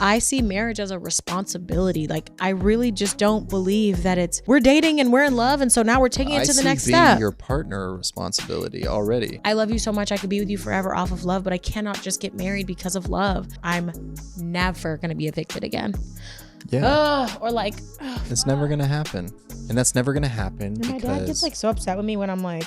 I see marriage as a responsibility. Like, I really just don't believe that we're dating and we're in love, and so now we're taking it to the next step. I see being your partner a responsibility already. I love you so much, I could be with you forever off of love, but I cannot just get married because of love. I'm never gonna be evicted again. Yeah. Or like, it's never gonna happen, and that's never gonna happen. And my dad gets like so upset with me when I'm like,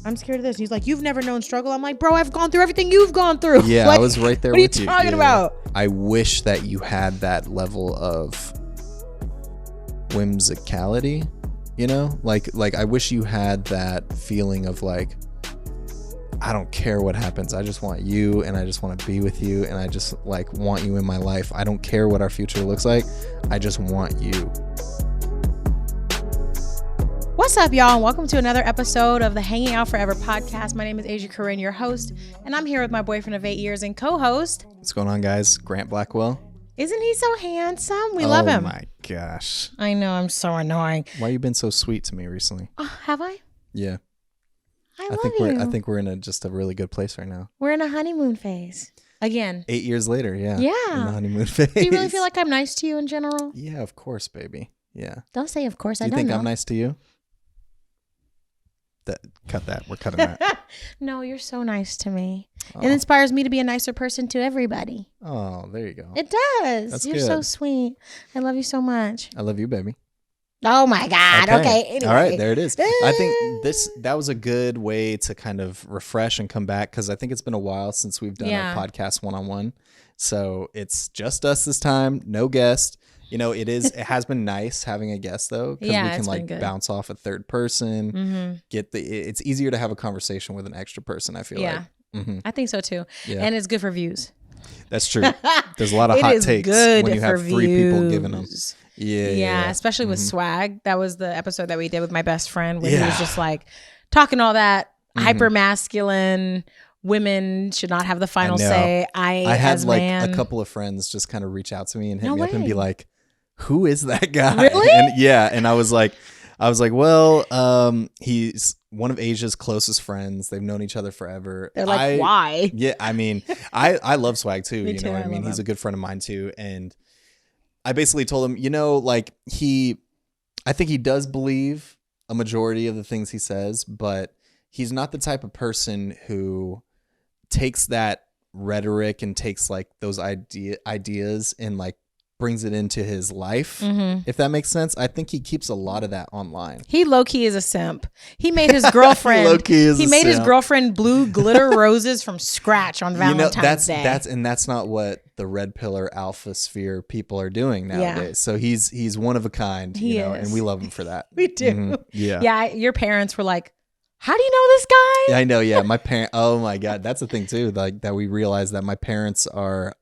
I'm scared of this. He's like, you've never known struggle. I'm like, bro, I've gone through everything you've gone through. Yeah, like, I was right there with you. What are you talking about? I wish that you had that level of whimsicality, you know? Like I wish you had that feeling of like, I don't care what happens. I just want you, and I just want to be with you, and I just like want you in my life. I don't care what our future looks like. I just want you. What's up, y'all, and welcome to another episode of the Hanging Out Forever podcast. My name is Asia Corinne, your host, and I'm here with my boyfriend of 8 years and co-host. What's going on, guys? Grant Blackwell. Isn't he so handsome? We love him. Oh my gosh. I know, I'm so annoying. Why you been so sweet to me recently? Have I? Yeah. I think you. I think we're in just a really good place right now. We're in a honeymoon phase. Again. 8 years later, yeah. Yeah. In the honeymoon phase. Do you really feel like I'm nice to you in general? Yeah, of course, baby. Yeah. Don't say of course. Do you think I'm nice to you? Cut that. We're cutting that. No, you're so nice to me. Oh. It inspires me to be a nicer person to everybody. Oh, there you go. It does. That's you're good. So sweet. I love you so much. I love you, baby. Oh my God. Okay. Anyway. All right. There it is. I think that was a good way to kind of refresh and come back, because I think it's been a while since we've done a podcast one-on-one. So it's just us this time. No guest. You know, it has been nice having a guest though, because we can like bounce off a third person. Mm-hmm. It's easier to have a conversation with an extra person, I feel like. Mm-hmm. I think so too. Yeah. And it's good for views. That's true. There's a lot of hot takes when you have three people giving them. Yeah, especially with swag. That was the episode that we did with my best friend, where he was just like talking all that hyper masculine. Women should not have the final say. I had as like man. A couple of friends just kind of reach out to me and hit me up and be like, "Who is that guy?" Really? And I was like, well, he's one of Asia's closest friends. They've known each other forever. They're like, why? Yeah, I mean, I love Swag too. Me too. I mean, he's a good friend of mine too, and I basically told him, like I think he does believe a majority of the things he says, but he's not the type of person who takes that rhetoric and takes like those ideas and like brings it into his life, if that makes sense. I think he keeps a lot of that online. He low-key is a simp. He made his girlfriend his girlfriend blue glitter roses from scratch on Valentine's Day. That's not what the red pillar alpha sphere people are doing nowadays. Yeah. So he's one of a kind, and we love him for that. We do. Mm-hmm. Yeah. Yeah, your parents were like, how do you know this guy? Yeah, I know. Yeah, my parents. Oh my God, that's the thing too. Like that we realized that my parents are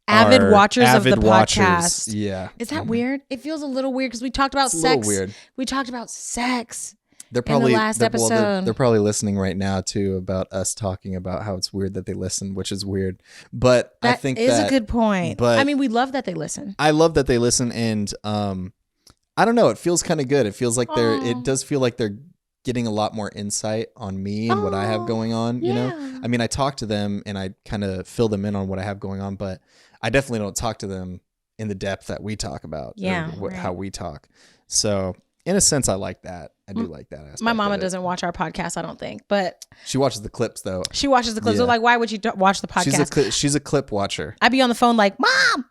avid watchers of the podcast. Yeah. Is that weird? It feels a little weird because we talked about sex. A little weird. We talked about sex. They're probably in the last episode. They're probably listening right now too about us talking about how it's weird that they listen, which is weird. But I think that is a good point. But I mean, we love that they listen. I love that they listen, and I don't know. It feels kind of good. It feels like it does feel like they're getting a lot more insight on me and what I have going on. You know, I mean, I talk to them and I kind of fill them in on what I have going on, but I definitely don't talk to them in the depth that we talk about. Yeah, how we talk. So in a sense, I like that. I do like that aspect. My mama doesn't watch our podcast, I don't think, but she watches the clips though. She watches the clips. Yeah. So like, why would you watch the podcast? She's a clip watcher. I'd be on the phone like, Mom,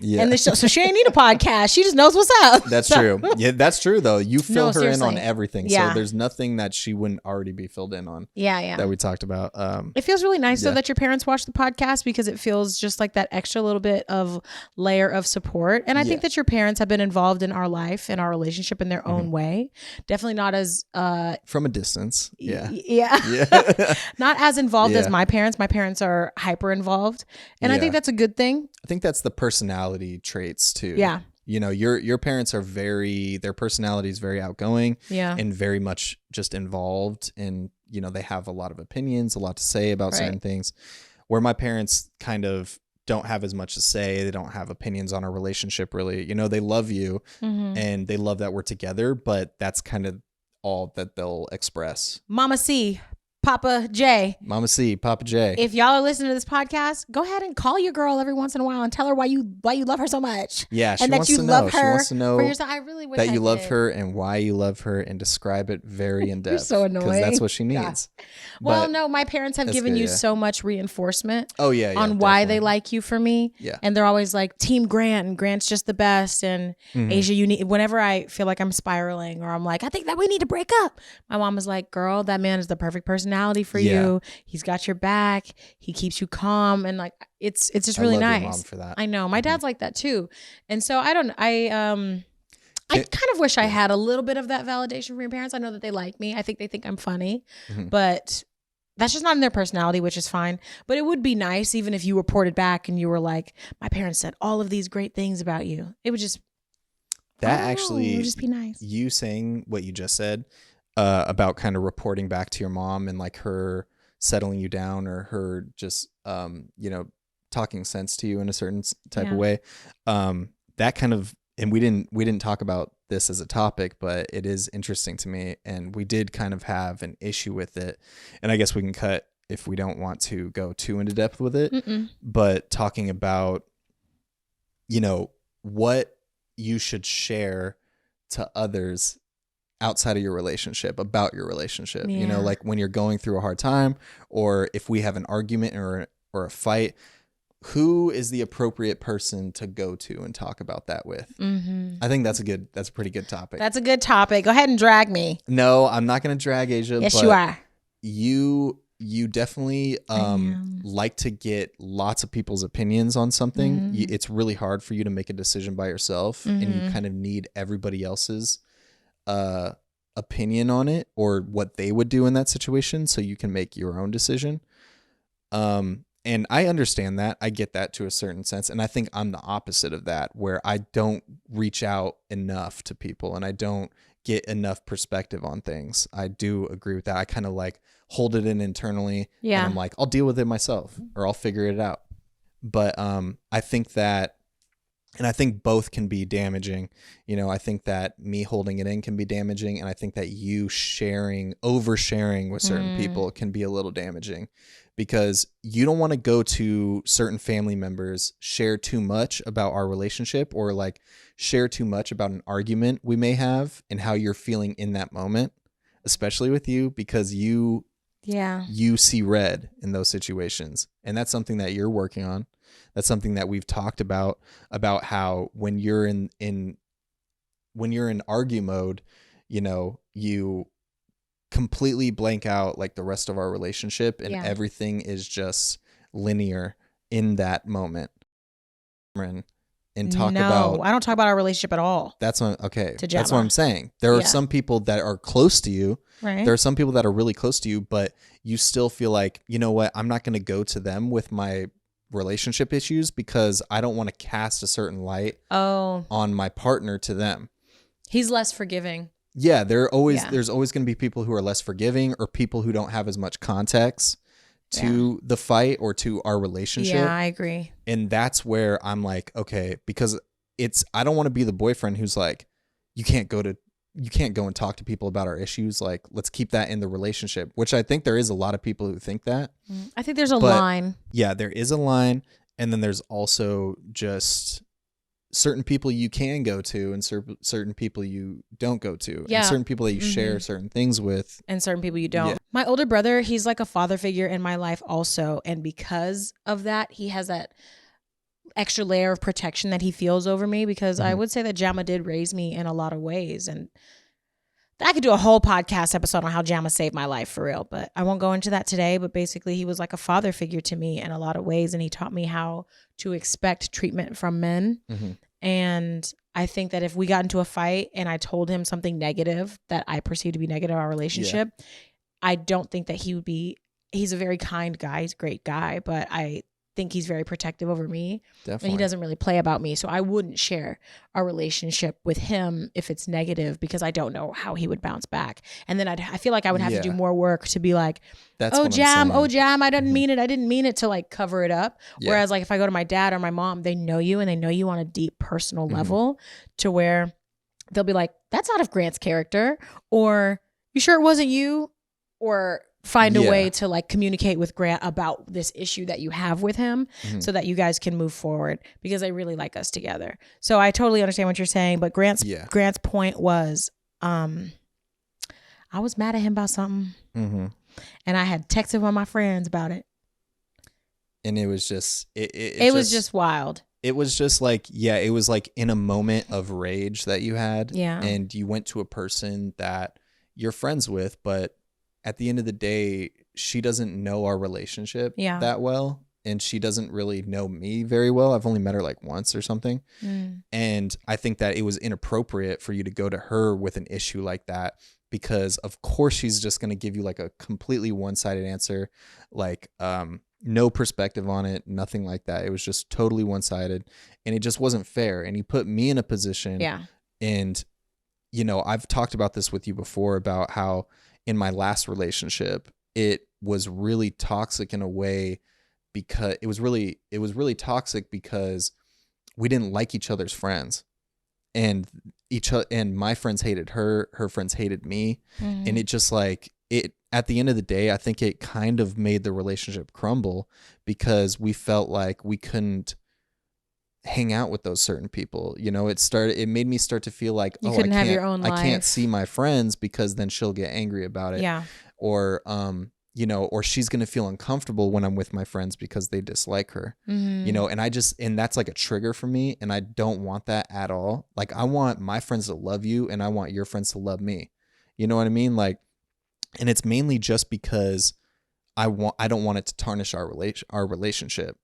yeah. And so she ain't need a podcast. She just knows what's up. That's true. Yeah, that's true though. You fill her in on everything. Yeah. So there's nothing that she wouldn't already be filled in on. Yeah. That we talked about. It feels really nice though that your parents watch the podcast, because it feels just like that extra little bit of layer of support. And I think that your parents have been involved in our life and our relationship in their own way. Definitely not as from a distance. Yeah. Not as involved as my parents. My parents are hyper involved, and I think that's a good thing. I think that's the personality traits too. Yeah. Your parents are their personality is very outgoing, and very much just involved, and they have a lot of opinions, a lot to say about certain things, where my parents kind of don't have as much to say. They don't have opinions on our relationship really. They love you and they love that we're together, but that's kind of all that they'll express. Mama C, Papa J. Mama C, Papa J. If y'all are listening to this podcast, go ahead and call your girl every once in a while and tell her why you love her so much. Yeah, she and that wants you to love know. her She wants to know for yourself. I really wish that I you love did. her and why you love her, and describe it very in depth. You're so annoying. Because that's what she needs. Yeah. Well, no, my parents have given you so much reinforcement. Oh yeah, on why they like you for me. Yeah, and they're always like Team Grant, and Grant's just the best. And Asia, you need. Whenever I feel like I'm spiraling or I'm like, I think that we need to break up, my mom is like, girl, that man is the perfect personality for you. He's got your back. He keeps you calm, and like it's just really I love nice. Your mom for that. I know my dad's like that too, and so I kind of wish I had a little bit of that validation from your parents. I know that they like me. I think they think I'm funny, but that's just not in their personality, which is fine. But it would be nice even if you reported back and you were like, my parents said all of these great things about you. It would just it would just be nice. You saying what you just said about kind of reporting back to your mom and like her settling you down, or her just talking sense to you in a certain type of way. That kind of, and we didn't talk about this as a topic, but it is interesting to me, and we did kind of have an issue with it. And I guess we can cut if we don't want to go too into depth with it. But talking about, what you should share to others outside of your relationship, about your relationship, like when you're going through a hard time, or if we have an argument or a fight, who is the appropriate person to go to and talk about that with? I think that's a pretty good topic. That's a good topic. Go ahead and drag me. No, I'm not going to drag Asia. Yes, but you are. You definitely like to get lots of people's opinions on something. It's really hard for you to make a decision by yourself, and you kind of need everybody else's opinion on it, or what they would do in that situation, so you can make your own decision. And I understand that. I get that to a certain sense. And I think I'm the opposite of that, where I don't reach out enough to people and I don't get enough perspective on things. I do agree with that. I kind of like hold it in internally. Yeah. And I'm like, I'll deal with it myself, or I'll figure it out. But I think that, and I think both can be damaging. I think that me holding it in can be damaging. And I think that you oversharing with certain people can be a little damaging, because you don't want to go to certain family members, share too much about our relationship, or like share too much about an argument we may have and how you're feeling in that moment, especially with you, because you see red in those situations. And that's something that you're working on. That's something that we've talked about how when you're in argue mode, you completely blank out like the rest of our relationship, and everything is just linear in that moment. And talk about, I don't talk about our relationship at all. That's what I'm saying. There are some people that are close to you. Right. There are some people that are really close to you, but you still feel like, you know what, I'm not going to go to them with my relationship issues, because I don't want to cast a certain light on my partner to them. He's less forgiving. Yeah, there's always going to be people who are less forgiving, or people who don't have as much context to the fight or to our relationship. Yeah, I agree. And that's where I'm like, okay, because I don't want to be the boyfriend who's like, you can't go and talk to people about our issues. Like, let's keep that in the relationship, which I think there is a lot of people who think that. I think there's a line. Yeah, there is a line. And then there's also just certain people you can go to, and certain people you don't go to, and certain people that you share certain things with, and certain people you don't. My older brother, he's like a father figure in my life also. And because of that, he has that extra layer of protection that he feels over me, because I would say that Jama did raise me in a lot of ways. And I could do a whole podcast episode on how Jama saved my life, for real, but I won't go into that today. But basically, he was like a father figure to me in a lot of ways, and he taught me how to expect treatment from men. And I think that if we got into a fight and I told him something negative that I perceived to be negative in our relationship, I don't think that he's a very kind guy. He's a great guy, but I think he's very protective over me. Definitely. And he doesn't really play about me. So I wouldn't share our relationship with him if it's negative, because I don't know how he would bounce back. And then I feel like I would have to do more work to be like, Jam, I didn't mean it. I didn't mean it, to like cover it up. Yeah. Whereas like if I go to my dad or my mom, they know you, and they know you on a deep personal level, to where they'll be like, that's out of Grant's character, or you sure it wasn't you? Or find a way to like communicate with Grant about this issue that you have with him so that you guys can move forward, because I really like us together. So I totally understand what you're saying, but Grant's point was, I was mad at him about something and I had texted one of my friends about it. And it was just, it was just wild. It was just like, it was like in a moment of rage that you had. Yeah. And you went to a person that you're friends with, but at the end of the day, she doesn't know our relationship that well. And she doesn't really know me very well. I've only met her like once or something. And I think that it was inappropriate for you to go to her with an issue like that, because of course she's just going to give you like a completely one-sided answer, like no perspective on it, nothing like that. It was just totally one-sided, and it just wasn't fair. And he put me in a position. And, you know, I've talked about this with you before about how in my last relationship, it was really toxic in a way, because it was really toxic because we didn't like each other's friends, and my friends hated her friends hated me. And it just like it, at the end of the day, I think it kind of made the relationship crumble, because we felt like we couldn't hang out with those certain people. You know, it made me start to feel like, you couldn't have your own life. I can't see my friends because then she'll get angry about it. Or you know, or she's going to feel uncomfortable when I'm with my friends because they dislike her, you know, and that's like a trigger for me. And I don't want that at all. Like, I want my friends to love you, and I want your friends to love me. You know what I mean? Like, and it's mainly just because I don't want it to tarnish our relationship.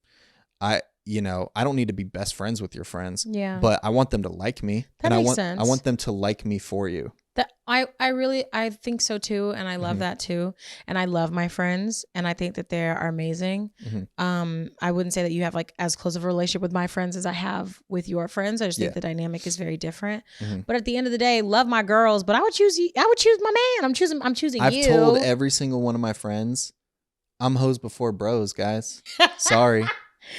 I don't need to be best friends with your friends, but I want them to like me. That and makes sense. I want them to like me for you. That I think so too, and I love that too, and I love my friends, and I think that they are amazing. I wouldn't say that you have like as close of a relationship with my friends as I have with your friends. I just think the dynamic is very different. But at the end of the day, love my girls, but I would choose you. I would choose my man. I'm choosing you. I've told every single one of my friends, I'm hoes before bros, guys. Sorry.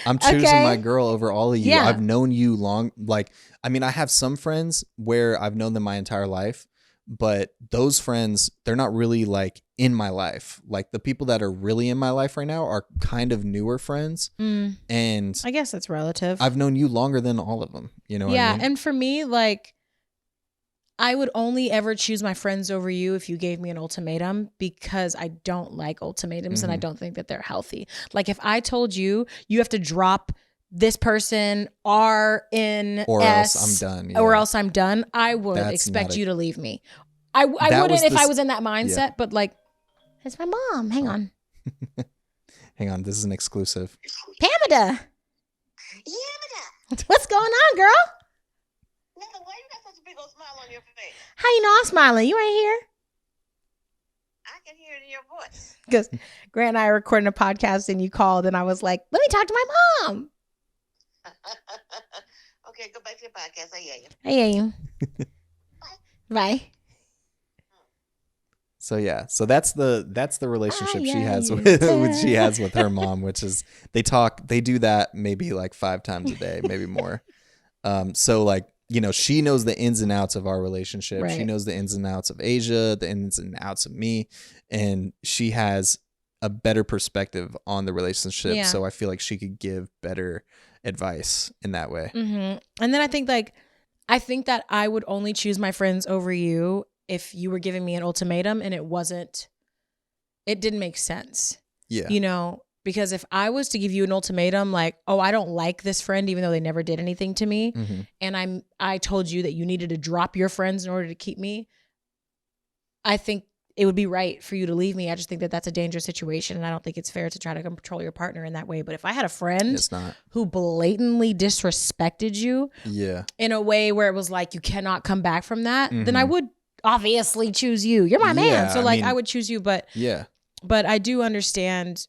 I'm choosing my girl over all of you. I've known you long. Like, I mean, I have some friends where I've known them my entire life, but those friends, they're not really like in my life. Like, the people that are really in my life right now are kind of newer friends. And I guess that's relative. I've known you longer than all of them. You know what I mean? And for me, like, I would only ever choose my friends over you if you gave me an ultimatum, because I don't like ultimatums and I don't think that they're healthy. Like, if I told you, you have to drop this person, R in or S, else I'm done. Or else I'm done, I would expect you to leave me. I wouldn't if I was in that mindset, but like, it's my mom. Hang on. Hang on. This is an exclusive. Pamada. Yamada. What's going on, girl? Nana, why you got such a big old smile on your face? How you know I'm smiling? You ain't here? I can hear it in your voice. Because Grant and I are recording a podcast and you called and I was like, let me talk to my mom. Okay, go back to your podcast. I hear you. I hear you. Bye. So yeah, so that's the relationship she has with her mom, which is they do that maybe like 5 times a day, maybe more. So like, you know, she knows the ins and outs of our relationship. Right. She knows the ins and outs of Asia, the ins and outs of me, and she has a better perspective on the relationship. Yeah. So I feel like she could give better advice in that way. And then I think that I would only choose my friends over you if you were giving me an ultimatum and it didn't make sense. Yeah. You know, because if I was to give you an ultimatum, like, oh, I don't like this friend, even though they never did anything to me. And I told you that you needed to drop your friends in order to keep me. I think it would be right for you to leave me. I just think that that's a dangerous situation. And I don't think it's fair to try to control your partner in that way. But if I had a friend who blatantly disrespected you in a way where it was like, you cannot come back from that, then I would obviously choose you. You're my man. So I would choose you. But I do understand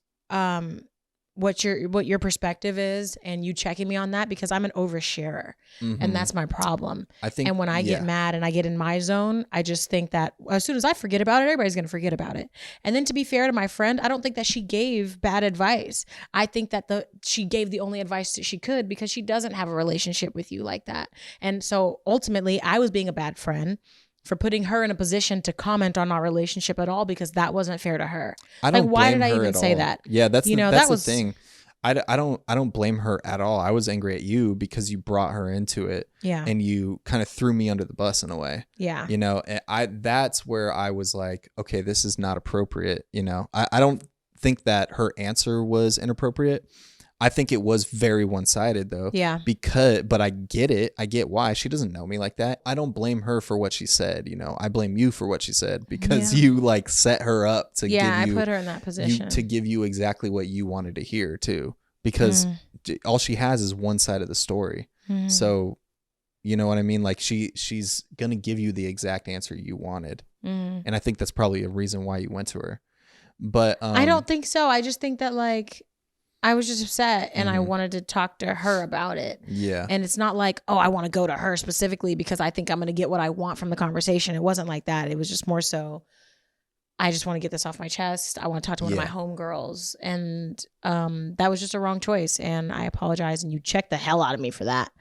what your perspective is, and you checking me on that, because I'm an oversharer and that's my problem. I think, and when I get mad and I get in my zone, I just think that as soon as I forget about it, everybody's going to forget about it. And then to be fair to my friend, I don't think that she gave bad advice. I think that she gave the only advice that she could, because she doesn't have a relationship with you like that. And so ultimately I was being a bad friend for putting her in a position to comment on our relationship at all, because that wasn't fair to her. I don't why blame did I her even at say all. that? Yeah, that's You know, that's that the was thing. I don't blame her at all. I was angry at you because you brought her into it. Yeah. And you kind of threw me under the bus in a way. Yeah. You know, and that's where I was like, okay, this is not appropriate. You know, I don't think that her answer was inappropriate. I think it was very one-sided though. Yeah. But I get it. I get why. She doesn't know me like that. I don't blame her for what she said. You know, I blame you for what she said because you like set her up to give you. I put her in that position. To give you exactly what you wanted to hear too. Because all she has is one side of the story. So, you know what I mean? Like she's going to give you the exact answer you wanted. And I think that's probably a reason why you went to her. But I don't think so. I just think that like I was just upset and I wanted to talk to her about it. Yeah. And it's not like, oh, I want to go to her specifically because I think I'm going to get what I want from the conversation. It wasn't like that. It was just more so, I just want to get this off my chest. I want to talk to one of my homegirls. And that was just a wrong choice. And I apologize. And you checked the hell out of me for that.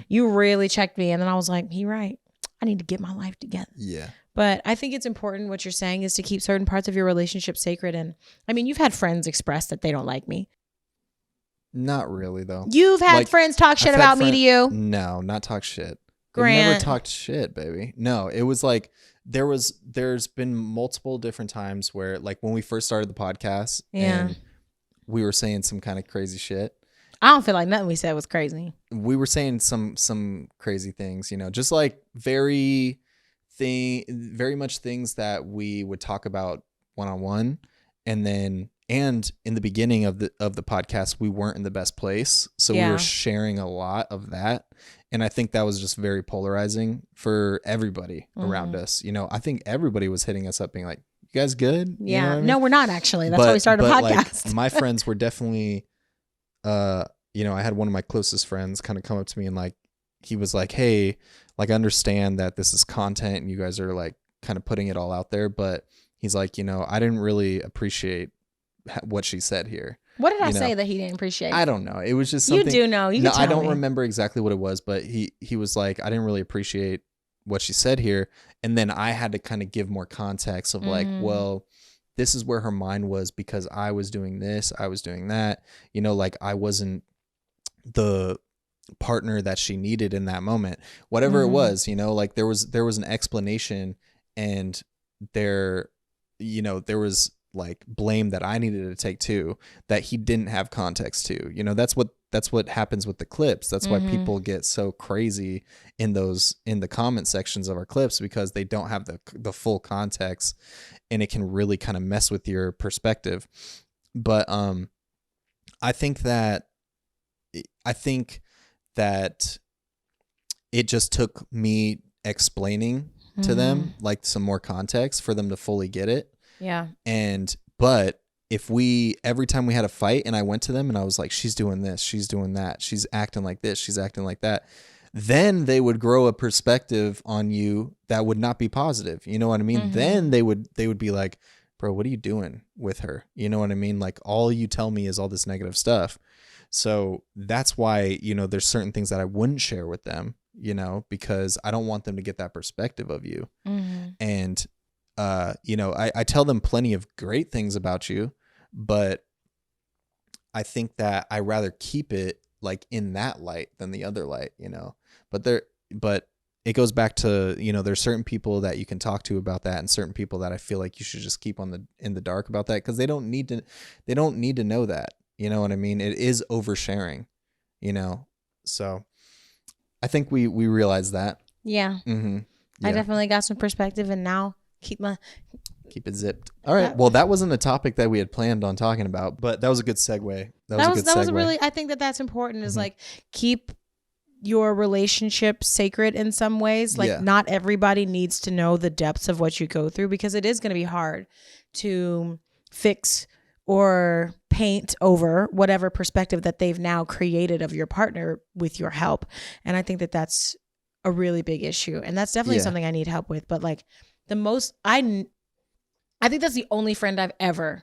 You really checked me. And then I was like, you're right. I need to get my life together. Yeah. But I think it's important, what you're saying is to keep certain parts of your relationship sacred. And I mean, you've had friends express that they don't like me. Not really though. You've had friends talk shit about me to you. No, not talk shit. Grant. They never talked shit, baby. No, it was like there's been multiple different times where like when we first started the podcast and we were saying some kind of crazy shit. I don't feel like nothing we said was crazy. We were saying some crazy things, you know, just like very much things that we would talk about one-on-one. And in the beginning of the podcast, we weren't in the best place. So we were sharing a lot of that. And I think that was just very polarizing for everybody around us. You know, I think everybody was hitting us up being like, you guys good? Yeah. You know what I mean? No, we're not actually. That's why we started a podcast. Like, my friends were definitely, you know, I had one of my closest friends kind of come up to me and like, he was like, hey, like I understand that this is content and you guys are like kind of putting it all out there. But he's like, you know, I didn't really appreciate what she said here. What did I say that he didn't appreciate? I don't know. It was just something. You do know. You can tell I don't me. remember exactly what it was, but he was like, I didn't really appreciate what she said here. And then I had to kind of give more context of like, well, this is where her mind was because I was doing this, I was doing that. You know, like I wasn't the partner that she needed in that moment. Whatever it was, you know, like there was an explanation and there was like blame that I needed to take too that he didn't have context to. You know, that's what happens with the clips. That's why people get so crazy in the comment sections of our clips because they don't have the full context and it can really kind of mess with your perspective. But I think that it just took me explaining to them like some more context for them to fully get it. Yeah. But if every time we had a fight and I went to them and I was like, she's doing this, she's doing that, she's acting like this, she's acting like that, then they would grow a perspective on you that would not be positive. You know what I mean? Then they would be like, bro, what are you doing with her? You know what I mean? Like all you tell me is all this negative stuff. So that's why, you know, there's certain things that I wouldn't share with them, you know, because I don't want them to get that perspective of you. And you know, I tell them plenty of great things about you, but I think that I rather keep it like in that light than the other light, you know, but it goes back to, you know, there's certain people that you can talk to about that and certain people that I feel like you should just keep in the dark about that because they don't need to know that, you know what I mean? It is oversharing, you know? So I think we realize that. Yeah. Yeah. I definitely got some perspective and now keep it zipped. All right. Well, that wasn't a topic that we had planned on talking about, but that was a good segue. That was really, I think that's important is like keep your relationship sacred in some ways. Like not everybody needs to know the depths of what you go through because it is going to be hard to fix or paint over whatever perspective that they've now created of your partner with your help. And I think that that's a really big issue. And that's definitely something I need help with. But like I think that's the only friend I've ever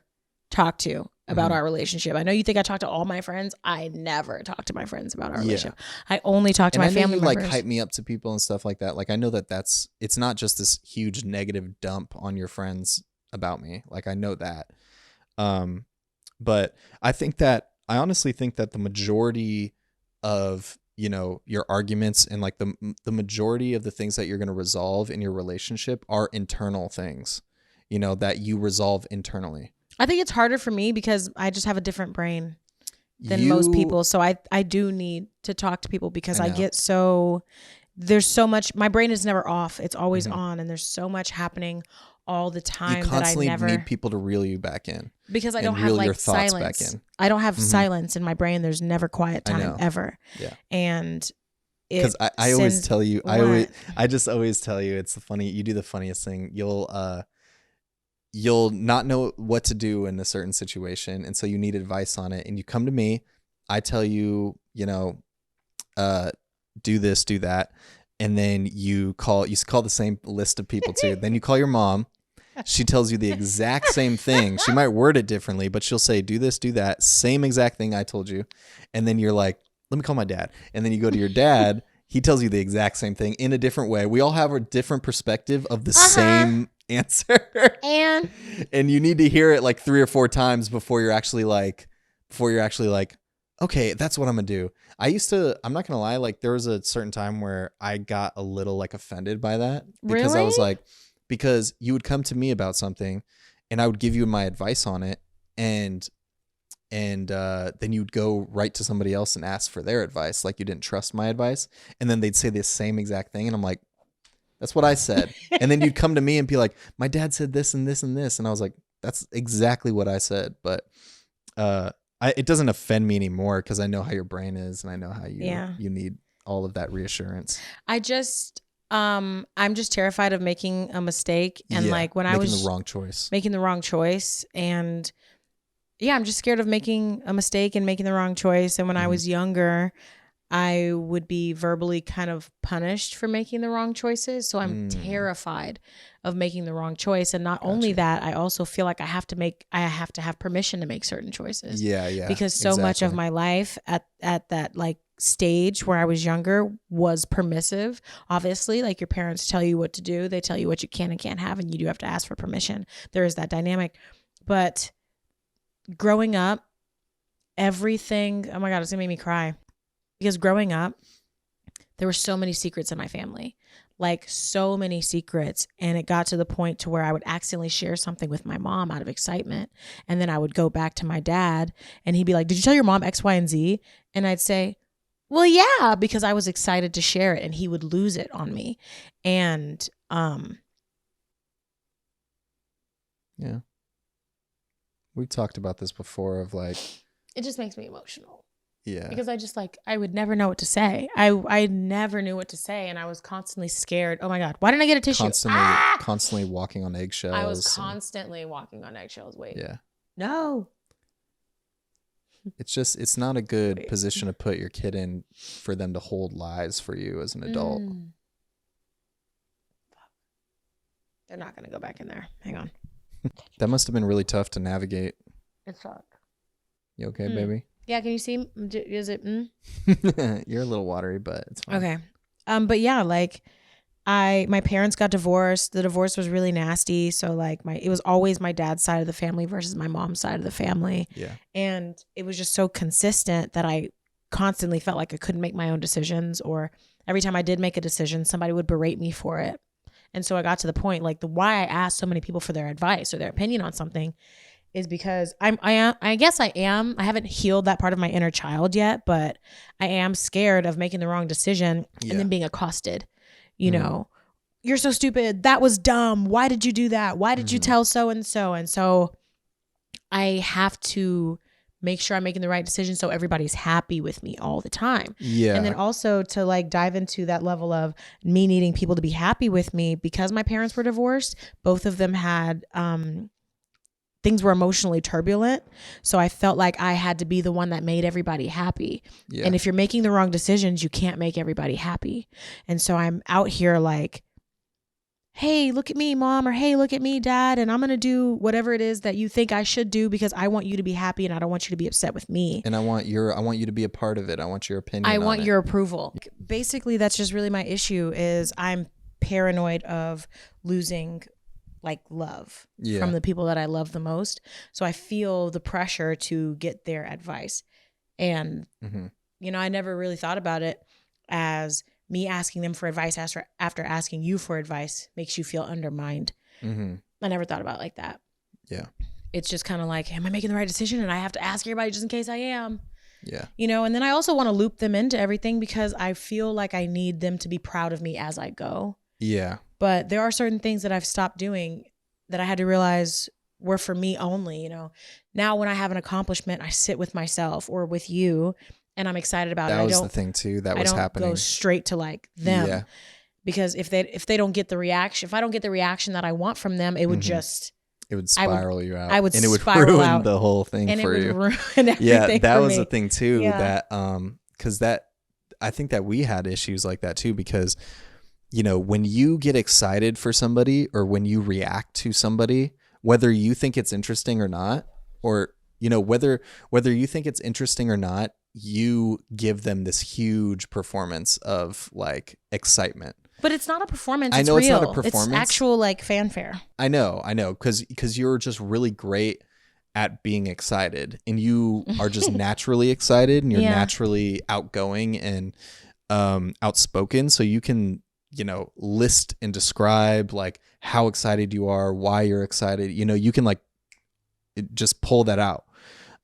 talked to about our relationship. I know you think I talk to all my friends. I never talk to my friends about our relationship. I only talk to my family members. Like hype me up to people and stuff like that. Like I know it's not just this huge negative dump on your friends about me. Like I know that. But I honestly think that the majority of, your arguments and like the majority of the things that you're going to resolve in your relationship are internal things, that you resolve internally. I think it's harder for me because I just have a different brain than most people. So I do need to talk to people because I get there's so much, my brain is never off. It's always on, and there's so much happening all the time you constantly that I never need people to reel you back in because I don't have like your thoughts silence. back in. I don't have silence in my brain. There's never quiet time ever. Yeah. And because I always tell you, I just always tell you, it's you do the funniest thing. You'll not know what to do in a certain situation, and so you need advice on it, and you come to me. I tell you, do this, do that, and then you call the same list of people too. Then you call your mom. She tells you the exact same thing. She might word it differently, but she'll say, do this, do that, same exact thing I told you, and then you're like, let me call my dad, and then you go to your dad. He tells you the exact same thing in a different way. We all have a different perspective of the same answer. And you need to hear it like 3 or 4 times before you're actually like, okay, that's what I'm gonna do. I'm not gonna lie, like there was a certain time where I got a little like offended by that because I was like, because you would come to me about something and I would give you my advice on it, and then you'd go right to somebody else and ask for their advice, like you didn't trust my advice, and then they'd say the same exact thing, and I'm like, that's what I said. And then you'd come to me and be like, my dad said this and this and this, and I was like, that's exactly what I said. But it doesn't offend me anymore because I know how your brain is, and I know how you need all of that reassurance. I'm just terrified of making a mistake, and like when I was making the wrong choice, and I'm just scared of making a mistake and making the wrong choice. And when I was younger, I would be verbally kind of punished for making the wrong choices. So I'm terrified of making the wrong choice. And not only that, I also feel like I have to have permission to make certain choices. Yeah. Because so much of my life at that like stage where I was younger was permissive. Obviously, like your parents tell you what to do. They tell you what you can and can't have, and you do have to ask for permission. There is that dynamic. But growing up, everything, oh my God, it's gonna make me cry. Because growing up, there were so many secrets in my family, like so many secrets. And it got to the point to where I would accidentally share something with my mom out of excitement. And then I would go back to my dad and he'd be like, did you tell your mom X, Y, and Z? And I'd say, well, yeah, because I was excited to share it, and he would lose it on me. And, yeah. We've talked about this before of like, it just makes me emotional. Yeah. Because I would never know what to say. I never knew what to say, and I was constantly scared. Oh my God, why didn't I get a tissue? Constantly walking on eggshells. I was constantly walking on eggshells. Wait. Yeah. No. It's not a good position to put your kid in for them to hold lies for you as an adult. They're not going to go back in there. Hang on. That must have been really tough to navigate. It sucked. You okay, baby? Yeah, can you see? Is it? You're a little watery, but it's fine. Okay. But yeah, like my parents got divorced. The divorce was really nasty. So like it was always my dad's side of the family versus my mom's side of the family. Yeah. And it was just so consistent that I constantly felt like I couldn't make my own decisions, or every time I did make a decision, somebody would berate me for it. And so I got to the point, like why I asked so many people for their advice or their opinion on something is because I guess I haven't healed that part of my inner child yet, but I am scared of making the wrong decision and then being accosted, you know, you're so stupid. That was dumb. Why did you do that? Why did you tell so-and-so? And so I have to make sure I'm making the right decision so everybody's happy with me all the time. Yeah. And then also to like dive into that level of me needing people to be happy with me because my parents were divorced. Both of them had, things were emotionally turbulent. So I felt like I had to be the one that made everybody happy. Yeah. And if you're making the wrong decisions, you can't make everybody happy. And so I'm out here like hey, look at me, mom, or hey, look at me, dad, and I'm going to do whatever it is that you think I should do because I want you to be happy and I don't want you to be upset with me. And I want you to be a part of it. I want your opinion. I want on it. your approval. Basically, that's just really my issue is I'm paranoid of losing like love from the people that I love the most. So I feel the pressure to get their advice. And, you know, I never really thought about it as me asking them for advice after asking you for advice makes you feel undermined. I never thought about it like that. Yeah. It's just kind of like, am I making the right decision? And I have to ask everybody just in case I am. Yeah. You know, and then I also want to loop them into everything because I feel like I need them to be proud of me as I go. Yeah. But there are certain things that I've stopped doing that I had to realize were for me only, you know. Now when I have an accomplishment, I sit with myself or with you and I'm excited about it. That was the thing too that was happening. I don't go straight to like them. Yeah. Because if they don't get the reaction, if I don't get the reaction that I want from them, it would just it would spiral you out. I would and it would spiral ruin out, the whole thing and for it you. would ruin everything. Yeah, that for was me. the thing too. Yeah. That because I think that we had issues like that too because you know when you get excited for somebody or when you react to somebody, whether you think it's interesting or not, or you know whether you think it's interesting or not, you give them this huge performance of like excitement. But it's not a performance. I know it's real. It's not a performance. It's actual like fanfare. I know, because you're just really great at being excited, and you are just naturally excited, and you're naturally outgoing and outspoken. So you can, you know, list and describe like how excited you are, why you're excited. You know, you can like just pull that out.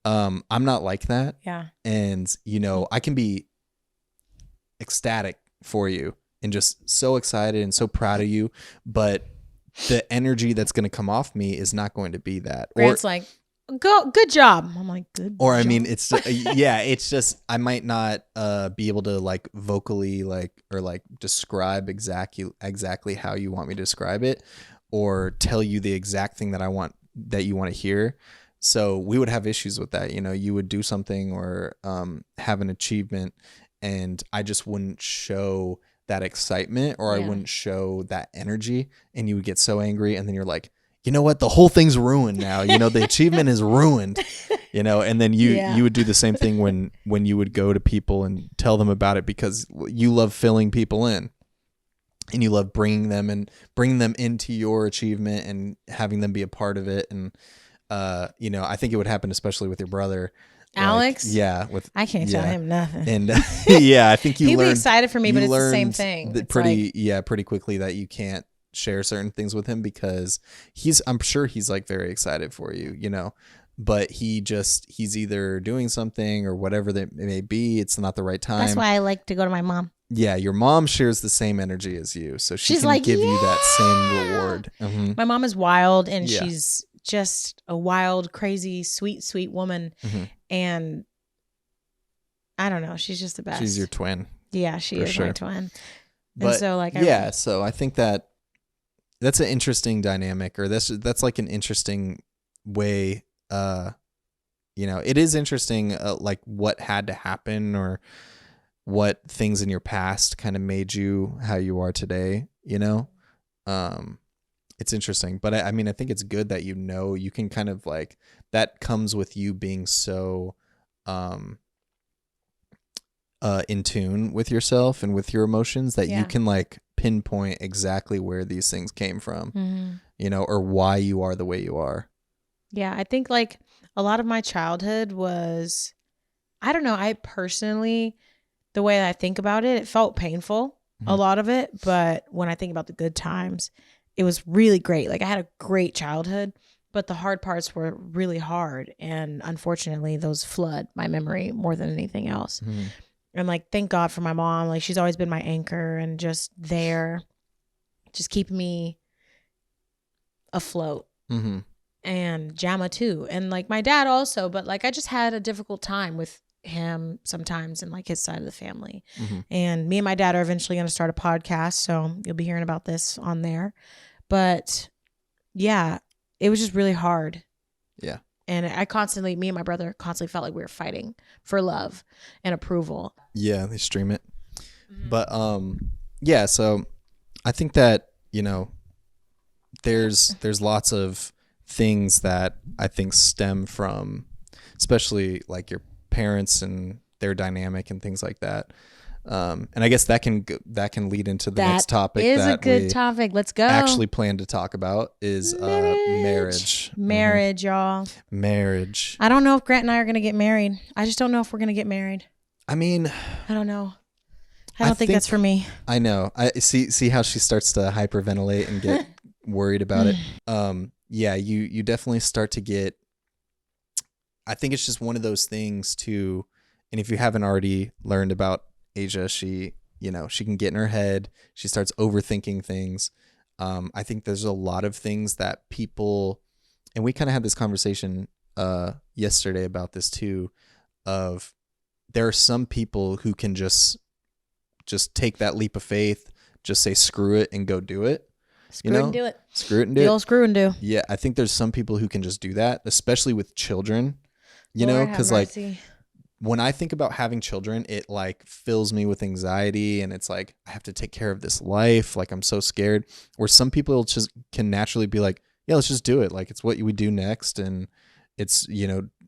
I'm not like that. Yeah. And you know, I can be ecstatic for you and just so excited and so proud of you, but the energy that's going to come off me is not going to be that. Grant's like, good job. I'm like, good or job. I mean, it's yeah, it's just I might not be able to like vocally like or like describe exactly how you want me to describe it or tell you the exact thing that you want to hear. So we would have issues with that. You know, you would do something or have an achievement and I just wouldn't show that excitement or I wouldn't show that energy and you would get so angry and then you're like, you know what, the whole thing's ruined now. You know, the achievement is ruined, you know, and then you would do the same thing when you would go to people and tell them about it because you love filling people in and you love bringing them into your achievement and having them be a part of it. And, you know, I think it would happen, especially with your brother. Alex? Like, yeah. I can't tell him nothing. And yeah, I think he'd be excited for me, but it's the same learned thing. Pretty quickly that you can't share certain things with him because I'm sure he's like very excited for you, you know, but he's either doing something or whatever that it may be. It's not the right time. That's why I like to go to my mom. Yeah, your mom shares the same energy as you, so she's can like, give you that same reward. Mm-hmm. My mom is wild, and she's just a wild, crazy, sweet woman. Mm-hmm. And I don't know, she's just the best. She's your twin. Yeah, she is my twin. But and so like, so I think that's an interesting dynamic, or that's like an interesting way. You know, it is interesting, like what had to happen or what things in your past kind of made you how you are today. You know, it's interesting, but I mean, I think it's good that you can kind of like that comes with you being so in tune with yourself and with your emotions that you can like pinpoint exactly where these things came from, you know, or why you are the way you are. Yeah, I think like a lot of my childhood was, I don't know, I personally, the way I think about it, it felt painful, a lot of it, but when I think about the good times, it was really great. Like I had a great childhood, but the hard parts were really hard. And unfortunately, those flood my memory more than anything else. Mm-hmm. And like, thank God for my mom. Like she's always been my anchor and just there, just keeping me afloat. Mm-hmm. And Jama too. And like my dad also, but like I just had a difficult time with him sometimes and like his side of the family. Mm-hmm. And me and my dad are eventually going to start a podcast. So you'll be hearing about this on there. But yeah, it was just really hard. Yeah. And me and my brother constantly felt like we were fighting for love and approval. Yeah, they stream it. Mm-hmm. But yeah, so I think that, you know, there's lots of things that I think stem from, especially like your parents and their dynamic and things like that. And I guess that can lead into the next topic. Is that a good we topic. Let's go. Actually plan to talk about is marriage. Marriage, y'all. Marriage. I don't know if Grant and I are going to get married. I just don't know if we're going to get married. I mean, I don't know. I don't think that's for me. I know. I see how she starts to hyperventilate and get worried about it. Yeah, you definitely start to get, I think it's just one of those things too. And if you haven't already learned about Asia, she can get in her head. She starts overthinking things. I think there's a lot of things that people, and we kind of had this conversation yesterday about this too, of there are some people who can just take that leap of faith, just say screw it and go do it. Screw it and do it. Screw it and do the it. old screw and do. Yeah, I think there's some people who can just do that, especially with children, because like when I think about having children, it like fills me with anxiety and it's like, I have to take care of this life. Like I'm so scared. Where some people just can naturally be like, yeah, let's just do it. Like it's what we do next. And it's,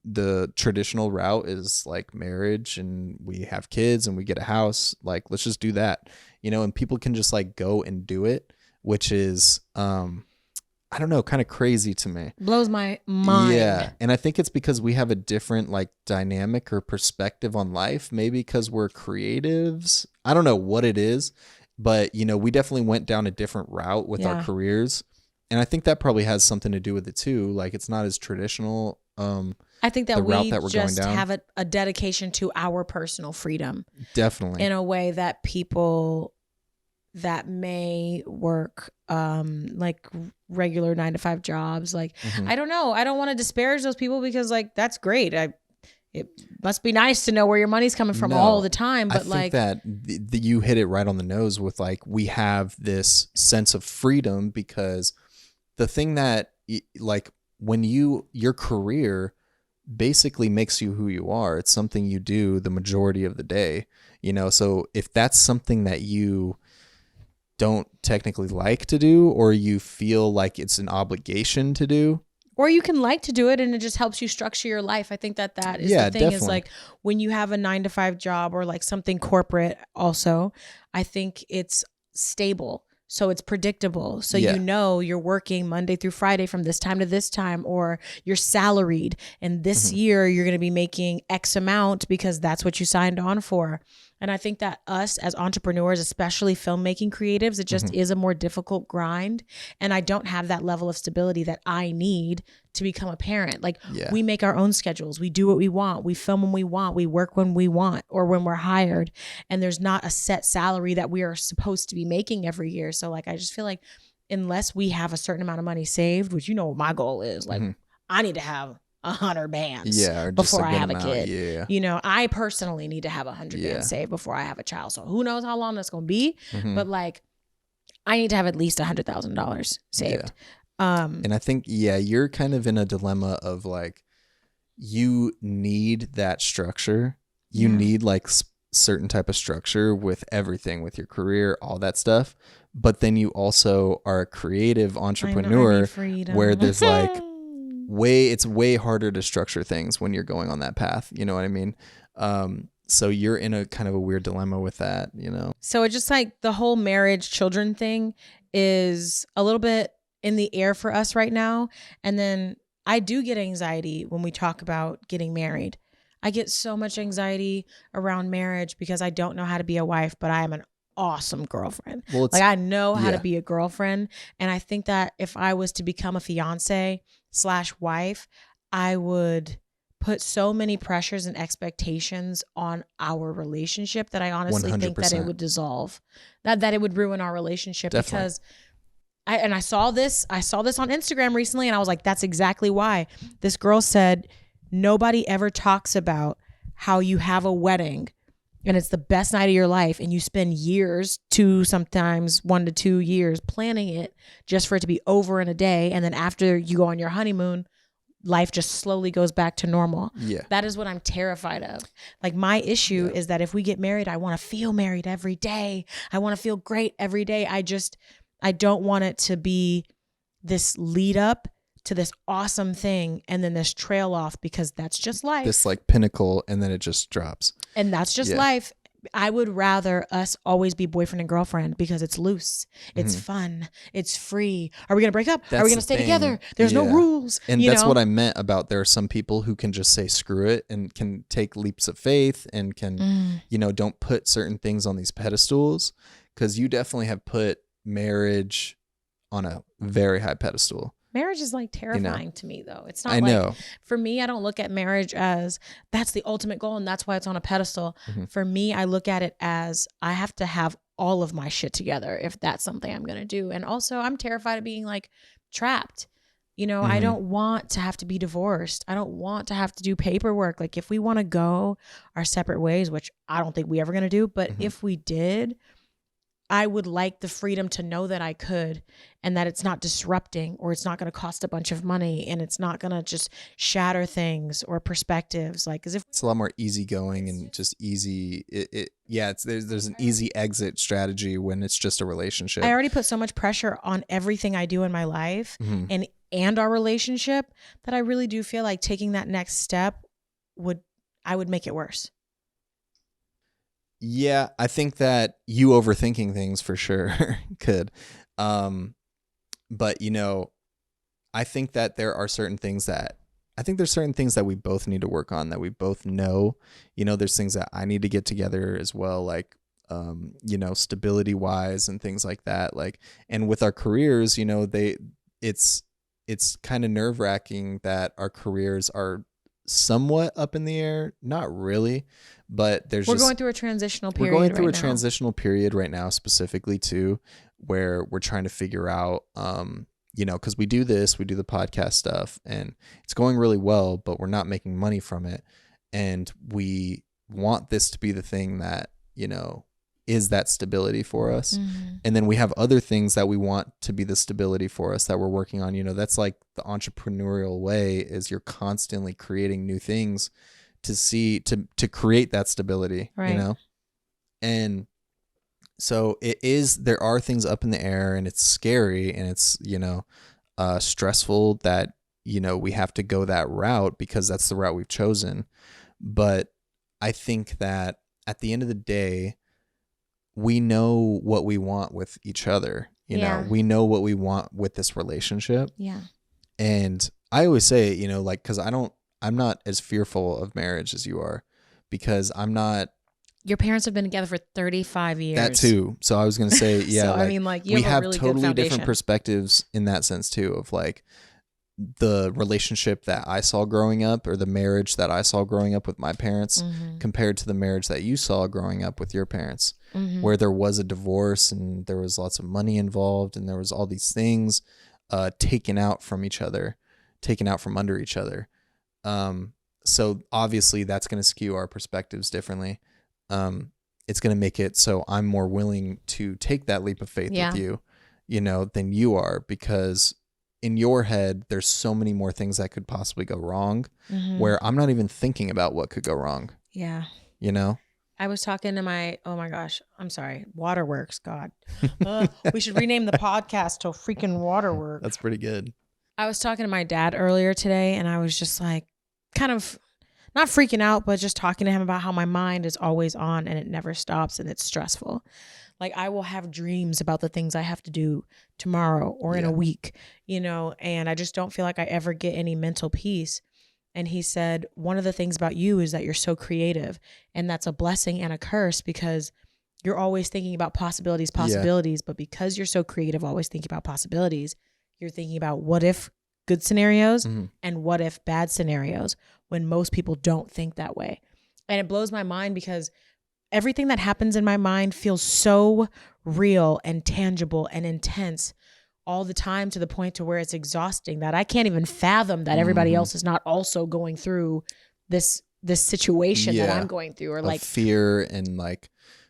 the traditional route is like marriage and we have kids and we get a house. Like, let's just do that, and people can just like go and do it, which is, I don't know, kind of crazy to me. Blows my mind. Yeah. And I think it's because we have a different like dynamic or perspective on life, maybe because we're creatives. I don't know what it is, but we definitely went down a different route with our careers. And I think that probably has something to do with it too. Like it's not as traditional. I think that we just have a dedication to our personal freedom. Definitely. In a way that people that may work like regular 9-to-5 jobs, like I don't know, I don't want to disparage those people because like that's great. It must be nice to know where your money's coming from all the time, but I think that you hit it right on the nose with like we have this sense of freedom because the thing that like when your career basically makes you who you are. It's something you do the majority of the day, so if that's something that you don't technically like to do, or you feel like it's an obligation to do, or you can like to do it and it just helps you structure your life. I think that is the thing. Definitely. Is like when you have a 9-to-5 job or like something corporate also, I think it's stable. So it's predictable. So you're working Monday through Friday from this time to this time, or you're salaried and this year you're going to be making X amount because that's what you signed on for. And I think that us as entrepreneurs, especially filmmaking creatives, it just is a more difficult grind. And I don't have that level of stability that I need to become a parent. Like we make our own schedules. We do what we want. We film when we want. We work when we want or when we're hired. And there's not a set salary that we are supposed to be making every year. So like, I just feel like unless we have a certain amount of money saved, which what my goal is, like I need to have 100 bands before I have a kid. I personally need to have 100 bands saved before I have a child. So who knows how long that's going to be, but like I need to have at least $100,000 saved. And I think, you're kind of in a dilemma of like, you need that structure. You need like certain type of structure with everything, with your career, all that stuff. But then you also are a creative entrepreneur where there's like, it's way harder to structure things when you're going on that path. You know what I mean? So you're in a kind of a weird dilemma with that, So it's just like the whole marriage, children thing is a little bit in the air for us right now. And then I do get anxiety when we talk about getting married. I get so much anxiety around marriage because I don't know how to be a wife, but I am an awesome girlfriend. Well, like I know how to be a girlfriend. And I think that if I was to become a fiance/wife, I would put so many pressures and expectations on our relationship that I honestly 100%. Think that it would dissolve, that it would ruin our relationship. Definitely. Because I saw this on Instagram recently and I was like, that's exactly why. This girl said, nobody ever talks about how you have a wedding and it's the best night of your life and you spend years, sometimes 1 to 2 years planning it just for it to be over in a day. And then after you go on your honeymoon, life just slowly goes back to normal. Yeah. That is what I'm terrified of. Like my issue is that if we get married, I want to feel married every day. I want to feel great every day. I don't want it to be this lead up to this awesome thing and then this trail off, because that's just life. This like pinnacle, and then it just drops. And that's just life. I would rather us always be boyfriend and girlfriend because it's loose. It's fun. It's free. Are we going to break up? Are we going to stay together? There's no rules. And that's what I meant about there are some people who can just say screw it and can take leaps of faith and can, don't put certain things on these pedestals, because you definitely have put marriage on a very high pedestal. Marriage is like terrifying to me, though. It's not I know. For me, I don't look at marriage as that's the ultimate goal and that's why it's on a pedestal. For me, I look at it as I have to have all of my shit together if that's something I'm going to do. And also, I'm terrified of being like trapped. I don't want to have to be divorced. I don't want to have to do paperwork. Like if we want to go our separate ways, which I don't think we ever going to do, but if we did, I would like the freedom to know that I could, and that it's not disrupting, or it's not going to cost a bunch of money, and it's not going to just shatter things or perspectives. Like, as if it's a lot more easygoing and just easy. There's an easy exit strategy when it's just a relationship. I already put so much pressure on everything I do in my life and our relationship that I really do feel like taking that next step would make it worse. Yeah, I think that you overthinking things for sure could. But I think that there are certain things that we both need to work on, that we both know. There's things that I need to get together as well, like stability wise and things like that. Like, and with our careers, it's kind of nerve-wracking that our careers are somewhat up in the air. Not really, but we're going through a transitional period. We're going through a transitional period right now, specifically too, where we're trying to figure out, because we do the podcast stuff and it's going really well, but we're not making money from it. And we want this to be the thing that, is that stability for us. And then we have other things that we want to be the stability for us that we're working on. That's like the entrepreneurial way, is you're constantly creating new things to create that stability, right. And so there are things up in the air, and it's scary, and it's, stressful that, we have to go that route because that's the route we've chosen. But I think that at the end of the day, we know what we want with each other. We know what we want with this relationship. Yeah. And I always say, because I'm not as fearful of marriage as you are, because I'm not. Your parents have been together for 35 years. That too. So I was going to say, yeah, so, you we have have a really totally good different perspectives in that sense too, of like the relationship that I saw growing up, or the marriage that I saw growing up with my parents, compared to the marriage that you saw growing up with your parents, where there was a divorce and there was lots of money involved and there was all these things taken out from under each other. So obviously that's going to skew our perspectives differently. It's going to make it so I'm more willing to take that leap of faith with you, than you are, because in your head, there's so many more things that could possibly go wrong, where I'm not even thinking about what could go wrong. Yeah. I was talking to oh my gosh, I'm sorry, Waterworks, God. We should rename the podcast to freaking Waterworks. That's pretty good. I was talking to my dad earlier today, and I was just like, kind of not freaking out, but just talking to him about how my mind is always on and it never stops and it's stressful. Like, I will have dreams about the things I have to do tomorrow or in a week, and I just don't feel like I ever get any mental peace. And he said, one of the things about you is that you're so creative, and that's a blessing and a curse, because you're always thinking about possibilities, but because you're so creative, always thinking about possibilities, you're thinking about what if good scenarios and what if bad scenarios, when most people don't think that way. And it blows my mind, because everything that happens in my mind feels so real and tangible and intense all the time, to the point to where it's exhausting, that I can't even fathom that everybody else is not also going through this situation that I'm going through, or like fear and like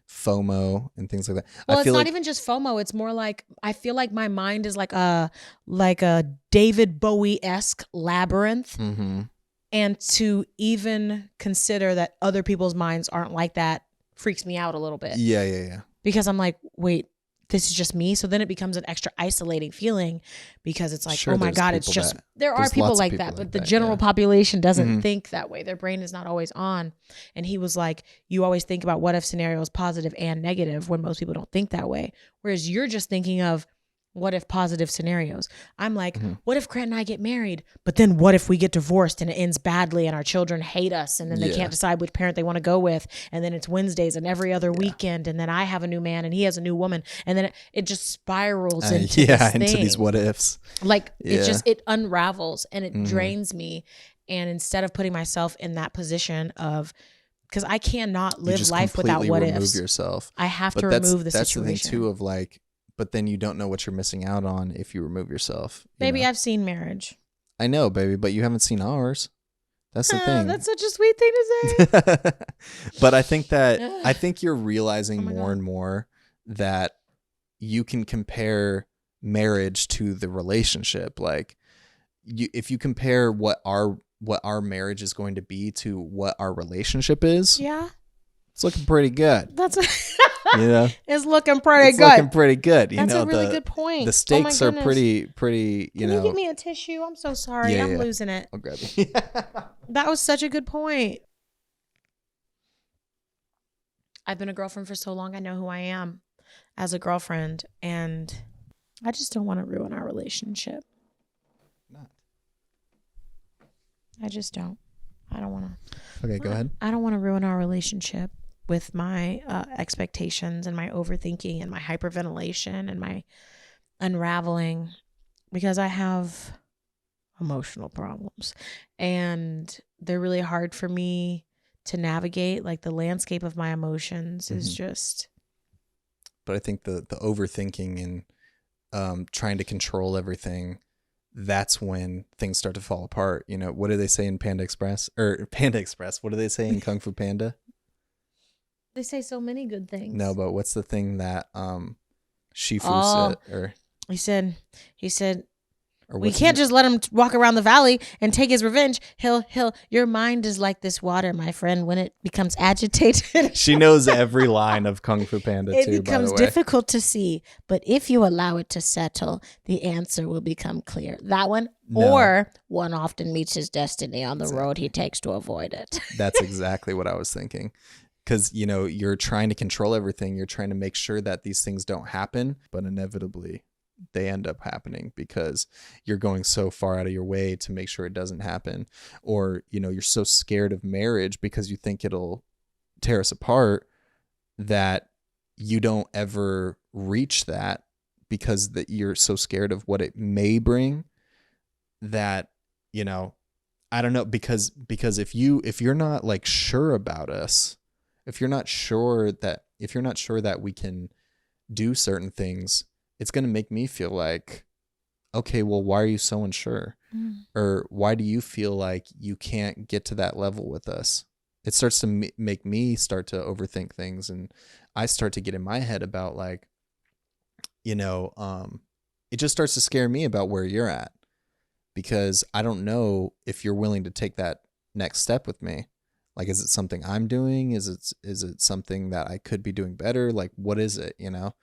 FOMO and things like that. Well, it's not even just FOMO. It's more like, I feel like my mind is like a David Bowie-esque labyrinth. And to even consider that other people's minds aren't like that freaks me out a little bit. Yeah. Because I'm like, wait, this is just me. So then it becomes an extra isolating feeling because it's like, Sure, oh my there's God, it's people just, that- there are there's people lots of like people that, like but the that, general yeah. population doesn't Mhm. think that way. Their brain is not always on. And he was like, you always think about what if scenarios, positive and negative, when most people don't think that way. Whereas you're just thinking of what if positive scenarios. I'm like, what if Grant and I get married, but then what if we get divorced and it ends badly and our children hate us and then they Yeah. can't decide which parent they want to go with, and then it's Wednesdays and every other weekend, and then I have a new man and he has a new woman, and then it just spirals into this into thing. these what ifs. Like Yeah. it unravels and it drains me. And instead of putting myself in that position of, because I cannot You live just life without completely what remove ifs. yourself. I have But to remove the that's situation. the thing too of like, but then you don't know what you're missing out on if you remove yourself. you Baby, know? I've seen Marriage. I know, baby, but you haven't seen ours. That's the thing. That's such a sweet thing to say. But I think you're realizing Oh my more God. and more that you can compare marriage to the relationship. Like if you compare what our marriage is going to be to what our relationship is, Yeah, it's looking pretty good. that's You know, it's looking pretty it's good. looking pretty good. You That's know, a really good point. the Oh my stakes are goodness. pretty. You Can know, you get me a tissue? I'm so sorry. Yeah, I'm yeah. losing it. I'll grab it. That was such a good point. I've been a girlfriend for so long. I know who I am as a girlfriend, and I just don't want to ruin our relationship. Not. I just don't. I don't want to. Okay, go ahead. I don't want to ruin our relationship with my expectations and my overthinking and my hyperventilation and my unraveling, because I have emotional problems and they're really hard for me to navigate. Like the landscape of my emotions is just. But I think the overthinking and trying to control everything, that's when things start to fall apart. You know, what do they say in Panda Express? What do they say in Kung Fu Panda? They say so many good things. No, but what's the thing that Shifu Oh. said, or He said, or we what's can't his- just let him walk around the valley and take his revenge. Your mind is like this water, my friend. When it becomes agitated, She knows every line of Kung Fu Panda it too. becomes by the way, difficult to see. But if you allow it to settle, the answer will become clear. That one, No. or one often meets his destiny on the road he takes to avoid it. That's exactly what I was thinking. Because, you know, you're trying to control everything. You're trying to make sure that these things don't happen, but inevitably they end up happening because you're going so far out of your way to make sure it doesn't happen. Or, you know, you're so scared of marriage because you think it'll tear us apart that you don't ever reach that because that you're so scared of what it may bring that, you know, I don't know, because if you're not like sure about us, if you're not sure that we can do certain things, it's going to make me feel like, okay, well, why are you so unsure? Or why do you feel like you can't get to that level with us? It starts to make me start to overthink things, and I start to get in my head about like, you know, it just starts to scare me about where you're at, because I don't know if you're willing to take that next step with me. Like, is it something I'm doing? Is it something that I could be doing better? Like, what is it, you know?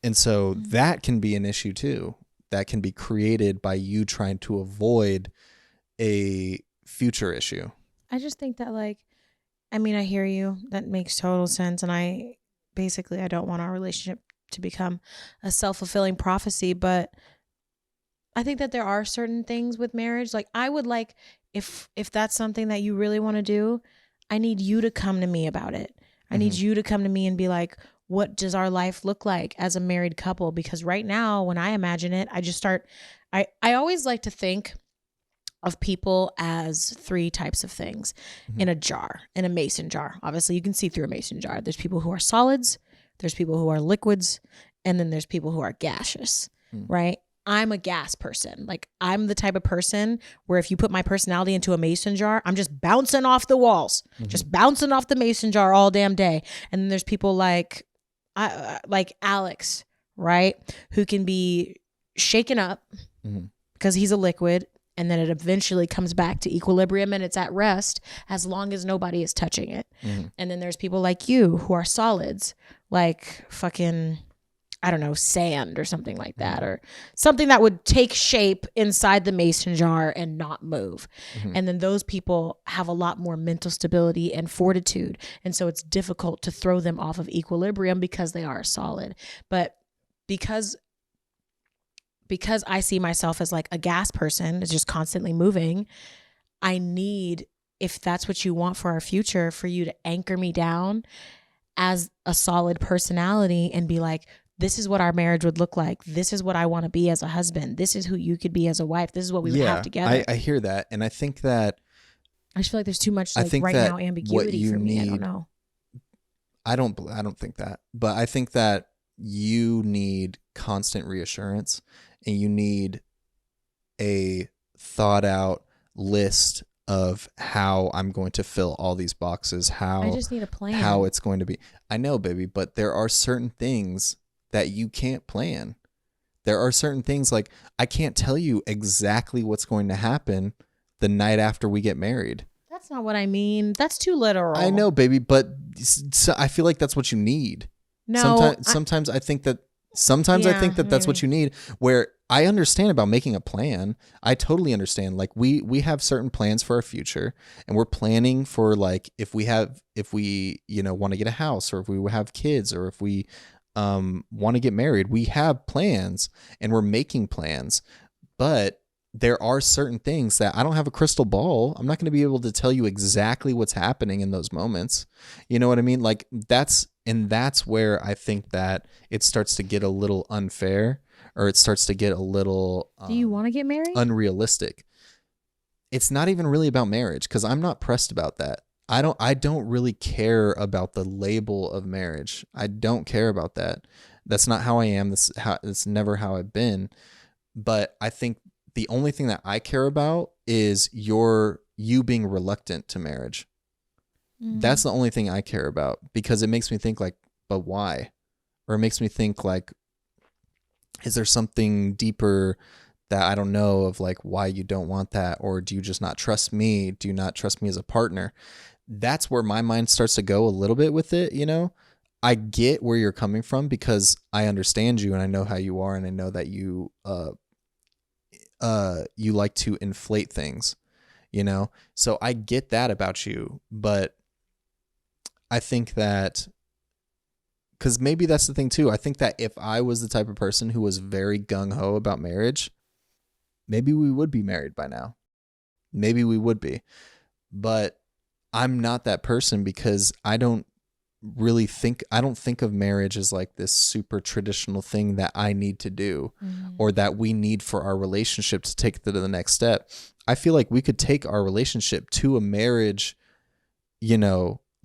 And so that can be an issue too. That can be created by you trying to avoid a future issue. I just think that, like, I mean, I hear you. That makes total sense. And I don't want our relationship to become a self-fulfilling prophecy, but I think that there are certain things with marriage. Like, I would like, if that's something that you really want to do, I need you to come to me about it. I need you to come to me and be like, what does our life look like as a married couple? Because right now, when I imagine it, I always like to think of people as three types of things in a jar, in a mason jar. Obviously, you can see through a mason jar. There's people who are solids, there's people who are liquids, and then there's people who are gaseous, right? I'm a gas person. Like, I'm the type of person where if you put my personality into a mason jar, I'm just bouncing off the walls, just bouncing off the mason jar all damn day. And then there's people like Alex, right? Who can be shaken up because he's a liquid, and then it eventually comes back to equilibrium and it's at rest as long as nobody is touching it. And then there's people like you who are solids, like fucking, I don't know, sand or something like that, or something that would take shape inside the mason jar and not move. And then those people have a lot more mental stability and fortitude. And so it's difficult to throw them off of equilibrium because they are solid. But because I see myself as like a gas person, it's just constantly moving, I need, if that's what you want for our future, for you to anchor me down as a solid personality and be like, this is what our marriage would look like. This is what I want to be as a husband. This is who you could be as a wife. This is what we would have together. I hear that. And I think that I just feel like there's too much like right now ambiguity for me. I don't know. I don't think that. But I think that you need constant reassurance and you need a thought out list of how I'm going to fill all these boxes, I just need a plan. How it's going to be. I know, baby, but there are certain things that you can't plan. There are certain things like I can't tell you exactly what's going to happen the night after we get married. That's not what I mean. That's too literal. I know, baby, but I feel like that's what you need. No, sometimes I think that I think that that's what you need, where I understand about making a plan. I totally understand. Like we have certain plans for our future and we're planning for like if we want to get a house or if we have kids or if we want to get married, we have plans and we're making plans. But there are certain things that I don't have a crystal ball. I'm not going to be able to tell you exactly what's happening in those moments. You know what I mean? Like that's where I think that it starts to get a little unfair, or it starts to get a little do you want to get married? Unrealistic. It's not even really about marriage because I'm not pressed about that. I don't really care about the label of marriage. I don't care about that. That's not how I am. That's never how I've been. But I think the only thing that I care about is you being reluctant to marriage. That's the only thing I care about, because it makes me think like, but why? Or it makes me think like, is there something deeper that I don't know of, like why you don't want that? Or do you just not trust me? Do you not trust me as a partner? That's where my mind starts to go a little bit with it. You know, I get where you're coming from because I understand you and I know how you are. And I know that you like to inflate things, you know? So I get that about you, but I think that, because maybe that's the thing too. I think that if I was the type of person who was very gung-ho about marriage, maybe we would be married by now. Maybe we would be. But I'm not that person because I don't think of marriage as like this super traditional thing that I need to do or that we need for our relationship to take it to the next step. I feel like we could take our relationship to a marriage,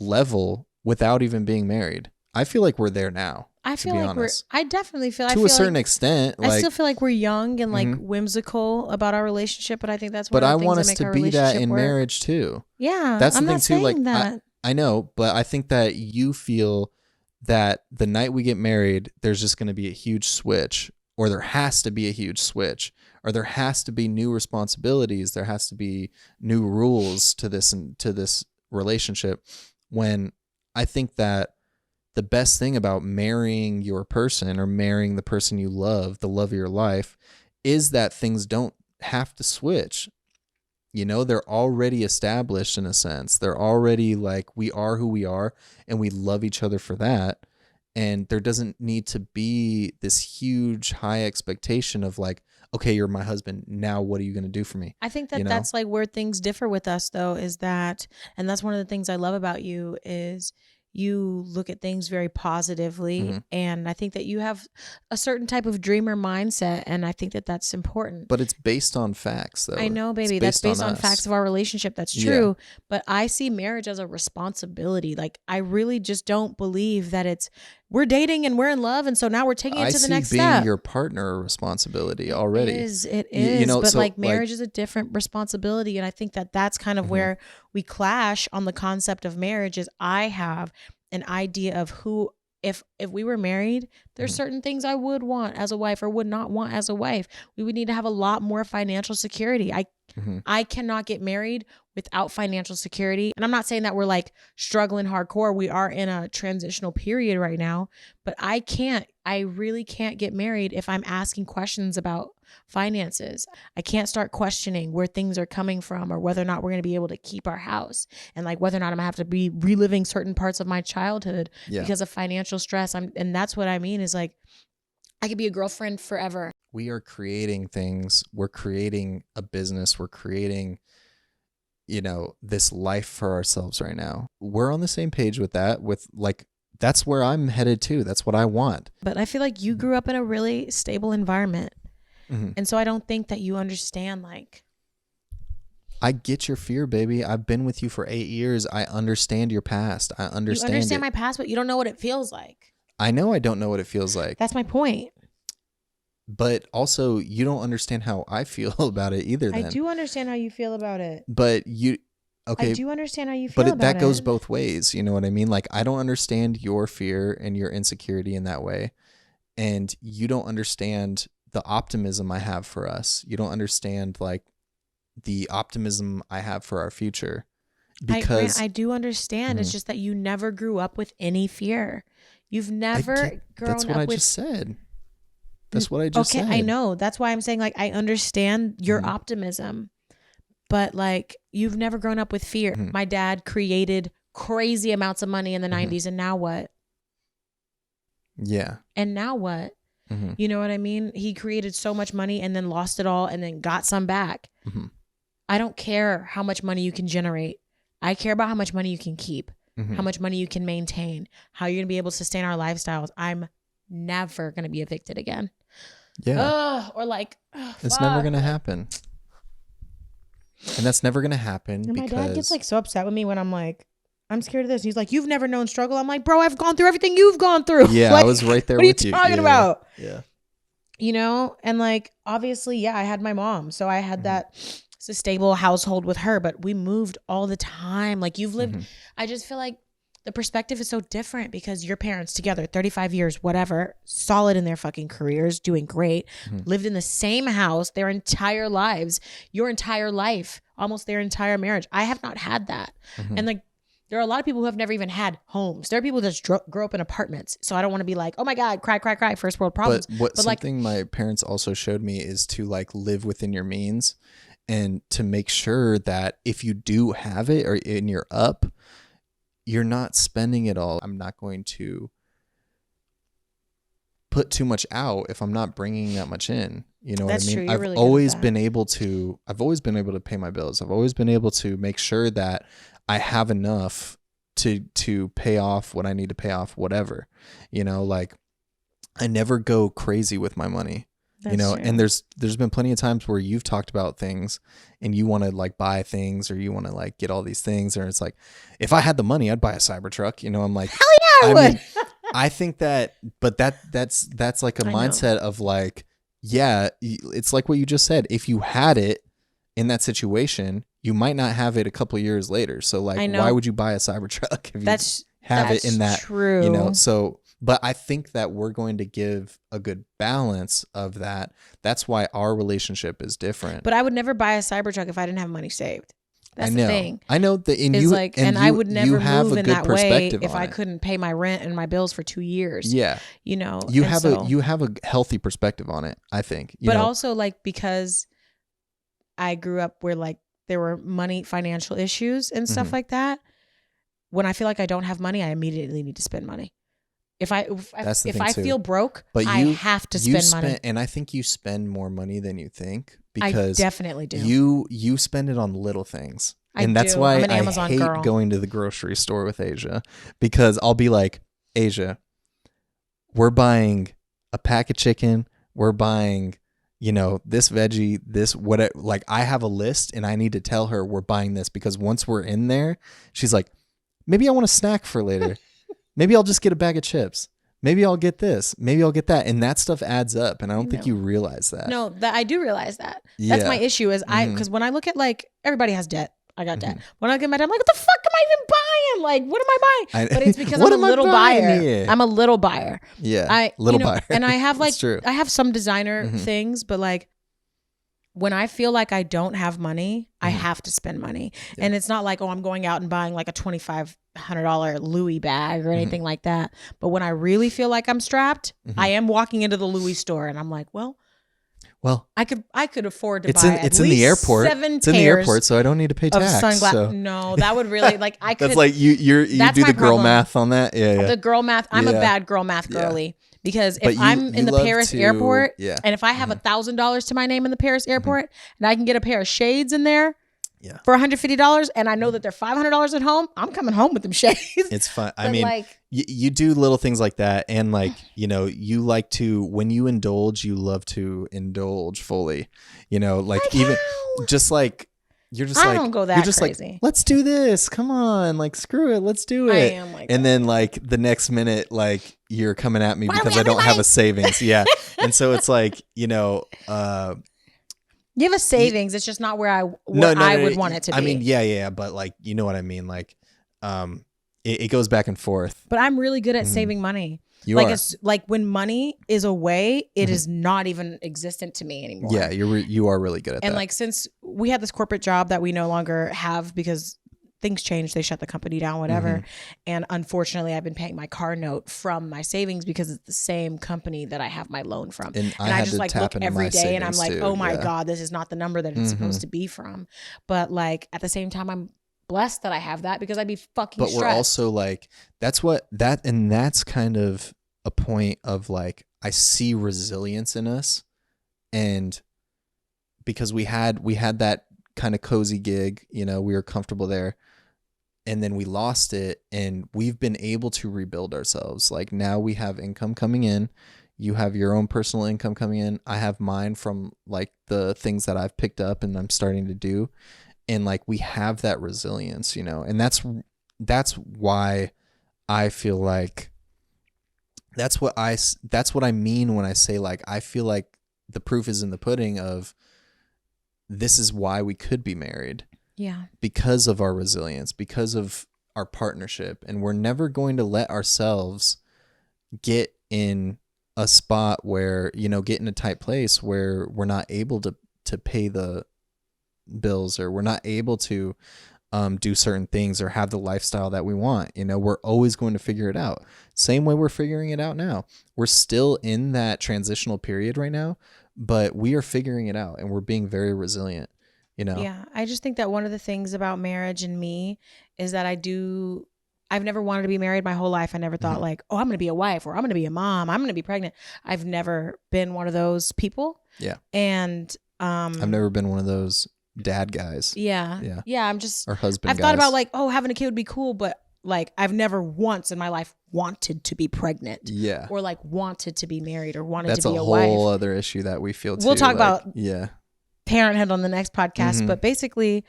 level without even being married. I feel like we're there now. I feel like I definitely feel to a certain extent. I still feel like we're young and like whimsical about our relationship, but I think that's one of the things I want that us make to our be that in work. marriage too. Yeah, that's the I'm thing not too. Like that. I know, but I think that you feel that the night we get married, there's just going to be a huge switch, or there has to be a huge switch, or there has to be new responsibilities. There has to be new rules to this relationship. When I think that the best thing about marrying your person or marrying the person you love, the love of your life, is that things don't have to switch. They're already established in a sense. They're already like, we are who we are and we love each other for that. And there doesn't need to be this huge high expectation of like, okay, you're my husband. Now what are you going to do for me? I think that that's like where things differ with us though, is that, and that's one of the things I love about you is you look at things very positively. And I think that you have a certain type of dreamer mindset. And I think that that's important. But it's based on facts though. I know, baby. That's based on facts of our relationship. That's true. Yeah. But I see marriage as a responsibility. Like I really just don't believe that we're dating and we're in love. And so now we're taking it to the next step. I see being your partner a responsibility already. It is. But so, like marriage is a different responsibility. And I think that that's kind of where we clash on the concept of marriage. Is I have an idea of who, if we were married, there's certain things I would want as a wife or would not want as a wife. We would need to have a lot more financial security. I cannot get married without financial security. And I'm not saying that we're like struggling hardcore. We are in a transitional period right now, but I really can't get married if I'm asking questions about finances. I can't start questioning where things are coming from or whether or not we're going to be able to keep our house and like whether or not I'm going to have to be reliving certain parts of my childhood because of financial stress. And that's what I mean is like, I could be a girlfriend forever. We are creating things. We're creating a business. We're creating, this life for ourselves right now. We're on the same page with that, with like, that's where I'm headed to. That's what I want. But I feel like you grew up in a really stable environment. And so I don't think that you understand, like. I get your fear, baby. I've been with you for 8 years. I understand your past. I understand You understand my past, but you don't know what it feels like. I know I don't know what it feels like. That's my point. But also, you don't understand how I feel about it either. Then. I do understand how you feel about it. But okay. I do understand how you feel about it. But that goes both ways. You know what I mean? Like, I don't understand your fear and your insecurity in that way. And you don't understand the optimism I have for us. You don't understand, like, the optimism I have for our future. Because I do understand. It's just that you never grew up with any fear. You've never grown up with. That's what I just said. That's what I just said. Okay, I know. That's why I'm saying, like, I understand your optimism, but like, you've never grown up with fear. My dad created crazy amounts of money in the 90s, and now what? Yeah. And now what? You know what I mean? He created so much money and then lost it all and then got some back. I don't care how much money you can generate. I care about how much money you can keep, how much money you can maintain, how you're going to be able to sustain our lifestyles. I'm never going to be evicted again. Yeah. Or like, it's never going to happen. And that's never going to happen. And because my dad gets like so upset with me when I'm like, I'm scared of this. He's like, you've never known struggle. I'm like, bro, I've gone through everything you've gone through. Yeah, like, I was right there with you. What are you talking about? Yeah. And like, obviously, I had my mom. So I had that stable household with her, but we moved all the time. Like, you've lived, I just feel like the perspective is so different because your parents together, 35 years, whatever, solid in their fucking careers, doing great, lived in the same house their entire lives, your entire life, almost their entire marriage. I have not had that. And like, there are a lot of people who have never even had homes. There are people that just grow up in apartments. So I don't want to be like, oh my God, cry, first world problems. But something my parents also showed me is to like live within your means and to make sure that if you do have it or in your up, you're not spending it all. I'm not going to put too much out if I'm not bringing that much in. You know That's what I mean? True. You're really I've always been able to pay my bills. I've always been able to make sure that I have enough to pay off what I need to pay off, whatever. Like, I never go crazy with my money. That's true. And there's been plenty of times where you've talked about things and you want to like buy things or you want to like get all these things, or it's like, if I had the money, I'd buy a Cybertruck. I'm like, hell yeah, I would. Mean, I think that, but that's like a mindset of like, yeah, it's like what you just said. If you had it in that situation, you might not have it a couple of years later. So like, why would you buy a Cybertruck if you have it in that? True. So. But I think that we're going to give a good balance of that. That's why our relationship is different. But I would never buy a Cybertruck if I didn't have money saved. That's the thing. I know that I would never move in that way if I couldn't pay my rent and my bills for 2 years. Yeah. You have a healthy perspective on it, I think. But also like, because I grew up where like there were financial issues and stuff like that. When I feel like I don't have money, I immediately need to spend money. If I feel broke, but I have to spend money. And I think you spend more money than you think, because I definitely do. You spend it on little things. And that's why I'm an Amazon hate girl. Going to the grocery store with Asia, because I'll be like, Asia, we're buying a pack of chicken. We're buying, this veggie, this whatever. Like, I have a list and I need to tell her we're buying this, because once we're in there, she's like, maybe I want a snack for later. Maybe I'll just get a bag of chips. Maybe I'll get this. Maybe I'll get that. And that stuff adds up. And I don't think you realize that. No, I do realize that. That's my issue is because when I look at like, everybody has debt. I got debt. When I get my debt, I'm like, what the fuck am I even buying? Like, what am I buying? But it's because I'm a little buyer. Here? I'm a little buyer. Yeah. Little buyer. And I have like, true. I have some designer things, but like, when I feel like I don't have money, I have to spend money. Yeah. And it's not like, oh, I'm going out and buying like a $2,500 Louis bag or anything like that. But when I really feel like I'm strapped, I am walking into the Louis store and I'm like, well, I could afford to buy it's in the airport. It's in the airport, so I don't need to pay tax. Sunglasses. So. No, that would really like I could. That's like you do the girl math on that. Yeah. The girl math. I'm a bad girl math girly. Because if I'm in the Paris airport and if I have $1,000 to my name in the Paris airport and I can get a pair of shades in there for $150 and I know that they're $500 at home, I'm coming home with them shades. It's fun. I mean, like, you do little things like that. And like, you know, you like to, when you indulge, you love to indulge fully, you know, like even just like, you're just I don't go that you're just crazy. Like, let's do this. Come on. Like, screw it. Let's do it. I am like and then like the next minute, like you're coming at me because I don't have a savings. Yeah. And so it's like, you know, you have a savings. It's just not where I would want it to be. I mean, yeah. But like, you know what I mean? Like, it goes back and forth. But I'm really good at saving money. It's like when money is away, it is not even existent to me anymore. Yeah, you are really good at that. And like since we had this corporate job that we no longer have because things changed, they shut the company down, whatever. And unfortunately, I've been paying my car note from my savings because it's the same company that I have my loan from. And I just like look every day and I'm like, oh my God, this is not the number that it's supposed to be from. But like at the same time, I'm blessed that I have that because I'd be fucking stressed. But we're also like, that's kind of a point of like, I see resilience in us. And because we had that kind of cozy gig, you know, we were comfortable there and then we lost it and we've been able to rebuild ourselves. Like now we have income coming in. You have your own personal income coming in. I have mine from like the things that I've picked up and I'm starting to do. And like we have that resilience, you know, and that's why I feel like that's what I mean when I say like I feel like the proof is in the pudding of this is why we could be married. Yeah. Because of our resilience, because of our partnership, and we're never going to let ourselves get in a spot where, you know, get in a tight place where we're not able to pay the bills or we're not able to do certain things or have the lifestyle that we want. You know, we're always going to figure it out. Same way we're figuring it out now. We're still in that transitional period right now, but we are figuring it out and we're being very resilient, you know? Yeah. I just think that one of the things about marriage and me is that I've never wanted to be married my whole life. I never thought like, oh, I'm going to be a wife or I'm going to be a mom. I'm going to be pregnant. I've never been one of those people. Yeah. And I've never been one of those dad guys. Yeah. I'm just or husband. I've thought about like, oh, having a kid would be cool, but like I've never once in my life wanted to be pregnant. Yeah. Or like wanted to be married or wanted That's to be a wife. wife. That's a whole other issue that we feel too. We'll talk about yeah, parenthood on the next podcast. But basically,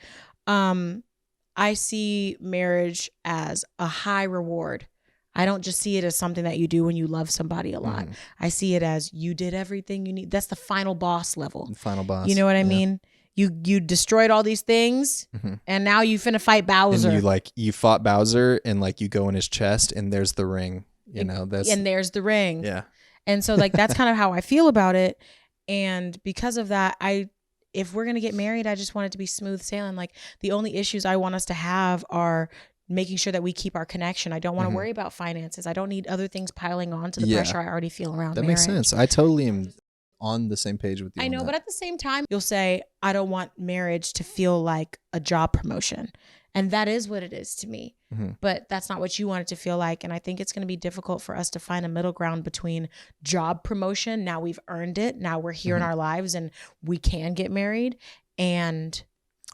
I see marriage as a high reward. I don't just see it as something that you do when you love somebody a lot. I see it as you did everything you need. That's the final boss level. Final boss. You know what I mean? You destroyed all these things and now you finna fight Bowser. And you fought Bowser and like you go in his chest and there's the ring, you know, and there's the ring. Yeah. And so like, that's kind of how I feel about it. And because of that, if we're going to get married, I just want it to be smooth sailing. Like the only issues I want us to have are making sure that we keep our connection. I don't want to worry about finances. I don't need other things piling on to the pressure I already feel around marriage. That makes sense. I totally am on the same page with you. I know, but at the same time, you'll say, I don't want marriage to feel like a job promotion. And that is what it is to me. But that's not what you want it to feel like. And I think it's going to be difficult for us to find a middle ground between job promotion. Now we've earned it. Now we're here in our lives and we can get married. And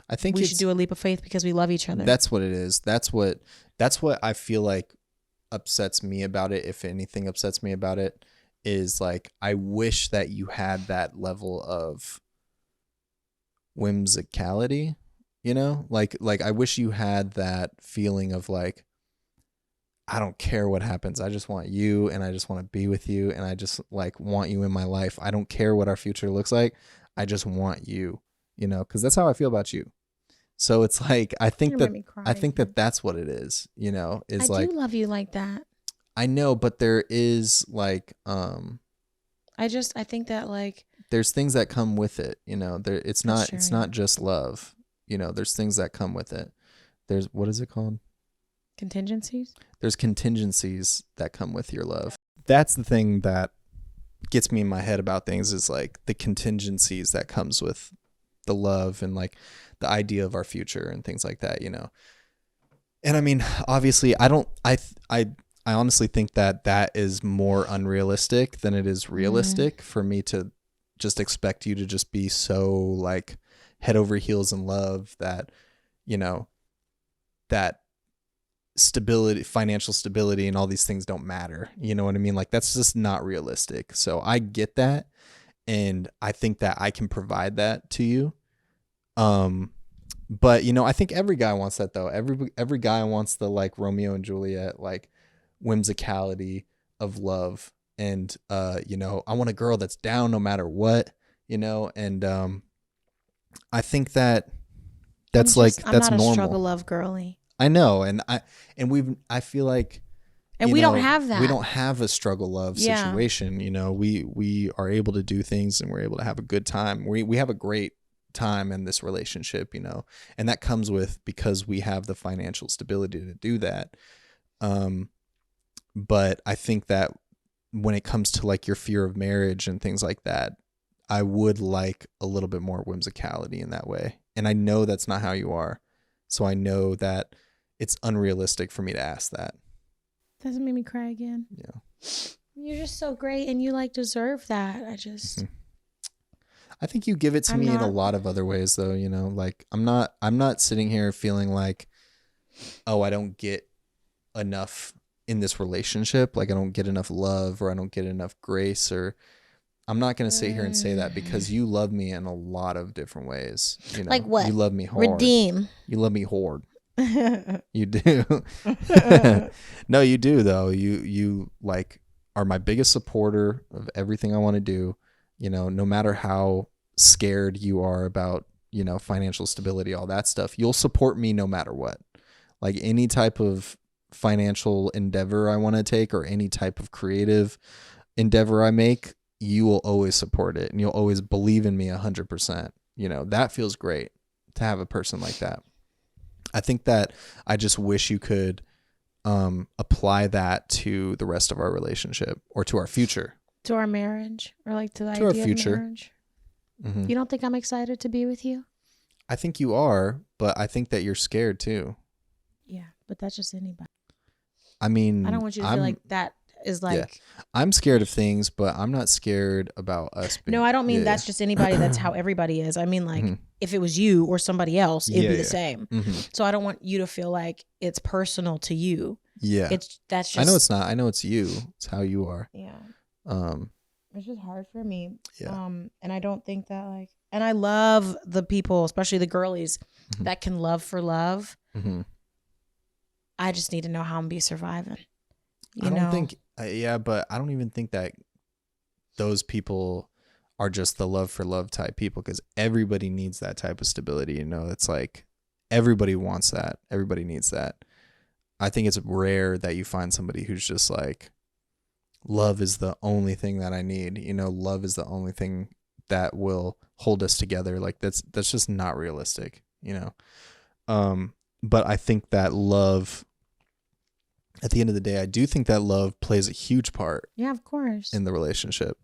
I think we should do a leap of faith because we love each other. That's what it is. That's what I feel like upsets me about it. If anything upsets me about it, is like, I wish that you had that level of whimsicality, you know, like I wish you had that feeling of like, I don't care what happens. I just want you and I just want to be with you. And I just like want you in my life. I don't care what our future looks like. I just want you, you know, cause that's how I feel about you. So it's like, I think that that's what it is, you know, is I do love you like that. I know, but there is like, I think that like there's things that come with it, you know. It's That's not true, it's yeah. not just love, you know. There's things that come with it. There's, what is it called? Contingencies? There's contingencies that come with your love. That's the thing that gets me in my head about things, is like the contingencies that comes with the love and like the idea of our future and things like that, you know. And I mean, obviously, I honestly think that that is more unrealistic than it is realistic for me to just expect you to just be so like head over heels in love that, you know, that stability, financial stability and all these things don't matter. You know what I mean? Like, that's just not realistic. So I get that. And I think that I can provide that to you. But you know, I think every guy wants that though. Every guy wants the like Romeo and Juliet, like whimsicality of love. And you know, I want a girl that's down no matter what, you know, and I think that that's I'm like I'm that's not normal. a struggle love girly. I know, and I feel like, And you we don't know, have that. we don't have a struggle love Yeah. situation. You know, we are able to do things and we're able to have a good time. We have a great time in this relationship, you know, and that comes with, because we have the financial stability to do that. But I think that when it comes to like your fear of marriage and things like that, I would like a little bit more whimsicality in that way. And I know that's not how you are. So I know that it's unrealistic for me to ask that. Doesn't make me cry again. Yeah. You're just so great and you like deserve that. I think you give it to I'm me in a not- lot of other ways though, you know, like I'm not sitting here feeling like, oh, I don't get enough in this relationship. Like I don't get enough love, or I don't get enough grace, or I'm not going to sit here and say that, because you love me in a lot of different ways. You know, Like what? You love me hard. Redeem. You love me hard. You do. No, you do though. You like are my biggest supporter of everything I want to do. You know, no matter how scared you are about, you know, financial stability, all that stuff, you'll support me no matter what. Like any type of financial endeavor I want to take, or any type of creative endeavor I make, you will always support it and you'll always believe in me 100%. You know, that feels great to have a person like that. I think that I just wish you could apply that to the rest of our relationship, or to our future. To our marriage, or like to the To our idea future. of marriage. Mm-hmm. You don't think I'm excited to be with you? I think you are, but I think that you're scared too. Yeah, but that's just anybody. I mean, I don't want you to feel like that is like. Yeah. I'm scared of things, but I'm not scared about us being. No, I don't mean that's just anybody. That's how everybody is. I mean, like, if it was you or somebody else, it'd be the same. So I don't want you to feel like it's personal to you. Yeah. That's just. I know it's not. I know it's you. It's how you are. Yeah. Um. It's just hard for me. Yeah. And I don't think that like, and I love the people, especially the girlies, that can love for love. I just need to know how I'm be surviving. I don't think. Yeah, but I don't even think that those people are just the love for love type people, because everybody needs that type of stability. You know, it's like everybody wants that. Everybody needs that. I think it's rare that you find somebody who's just like, love is the only thing that I need. You know, love is the only thing that will hold us together. Like that's just not realistic, you know? But I think that love, at the end of the day, I do think that love plays a huge part. Yeah, of course. In the relationship.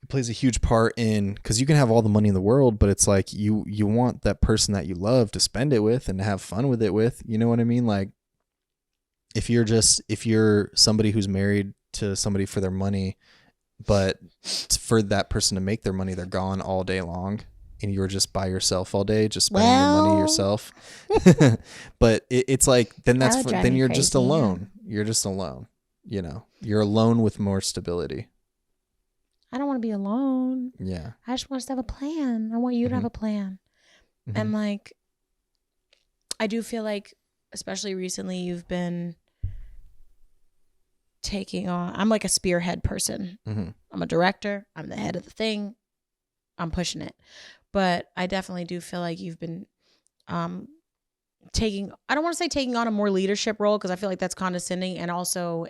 It plays a huge part in, because you can have all the money in the world, but it's like you want that person that you love to spend it with and to have fun with it with. You know what I mean? Like if you're somebody who's married to somebody for their money, but for that person to make their money, they're gone all day long, and you're just by yourself all day, just spending the money yourself. But it's like, then you're just alone. Yeah. You're just alone. You know, you're alone with more stability. I don't want to be alone. Yeah. I just want us to have a plan. I want you to have a plan. And like, I do feel like, especially recently, you've been taking on, I'm like a spearhead person. I'm a director. I'm the head of the thing. I'm pushing it. But I definitely do feel like you've been taking, I don't want to say taking on a more leadership role, because I feel like that's condescending, and also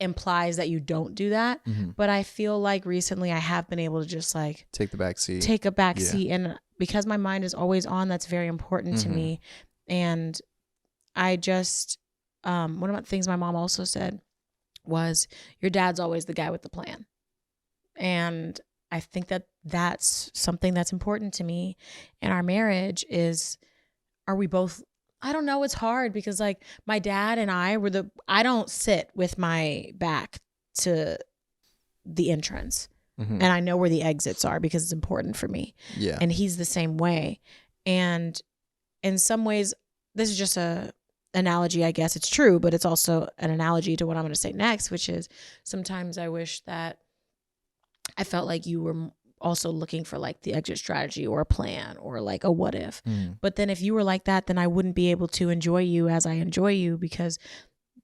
implies that you don't do that. But I feel like recently I have been able to just like take the back seat. Take a back seat. And because my mind is always on, that's very important to me. And I just, one of the things my mom also said was, your dad's always the guy with the plan. And I think that that's something that's important to me in our marriage is, are we both, I don't know, it's hard because like my dad and I don't sit with my back to the entrance. And I know where the exits are because it's important for me. Yeah. And he's the same way. And in some ways, this is just a analogy, I guess it's true, but it's also an analogy to what I'm going to say next, which is sometimes I wish that I felt like you were also looking for like the exit strategy or a plan or like a what if. But then if you were like that, then I wouldn't be able to enjoy you as I enjoy you, because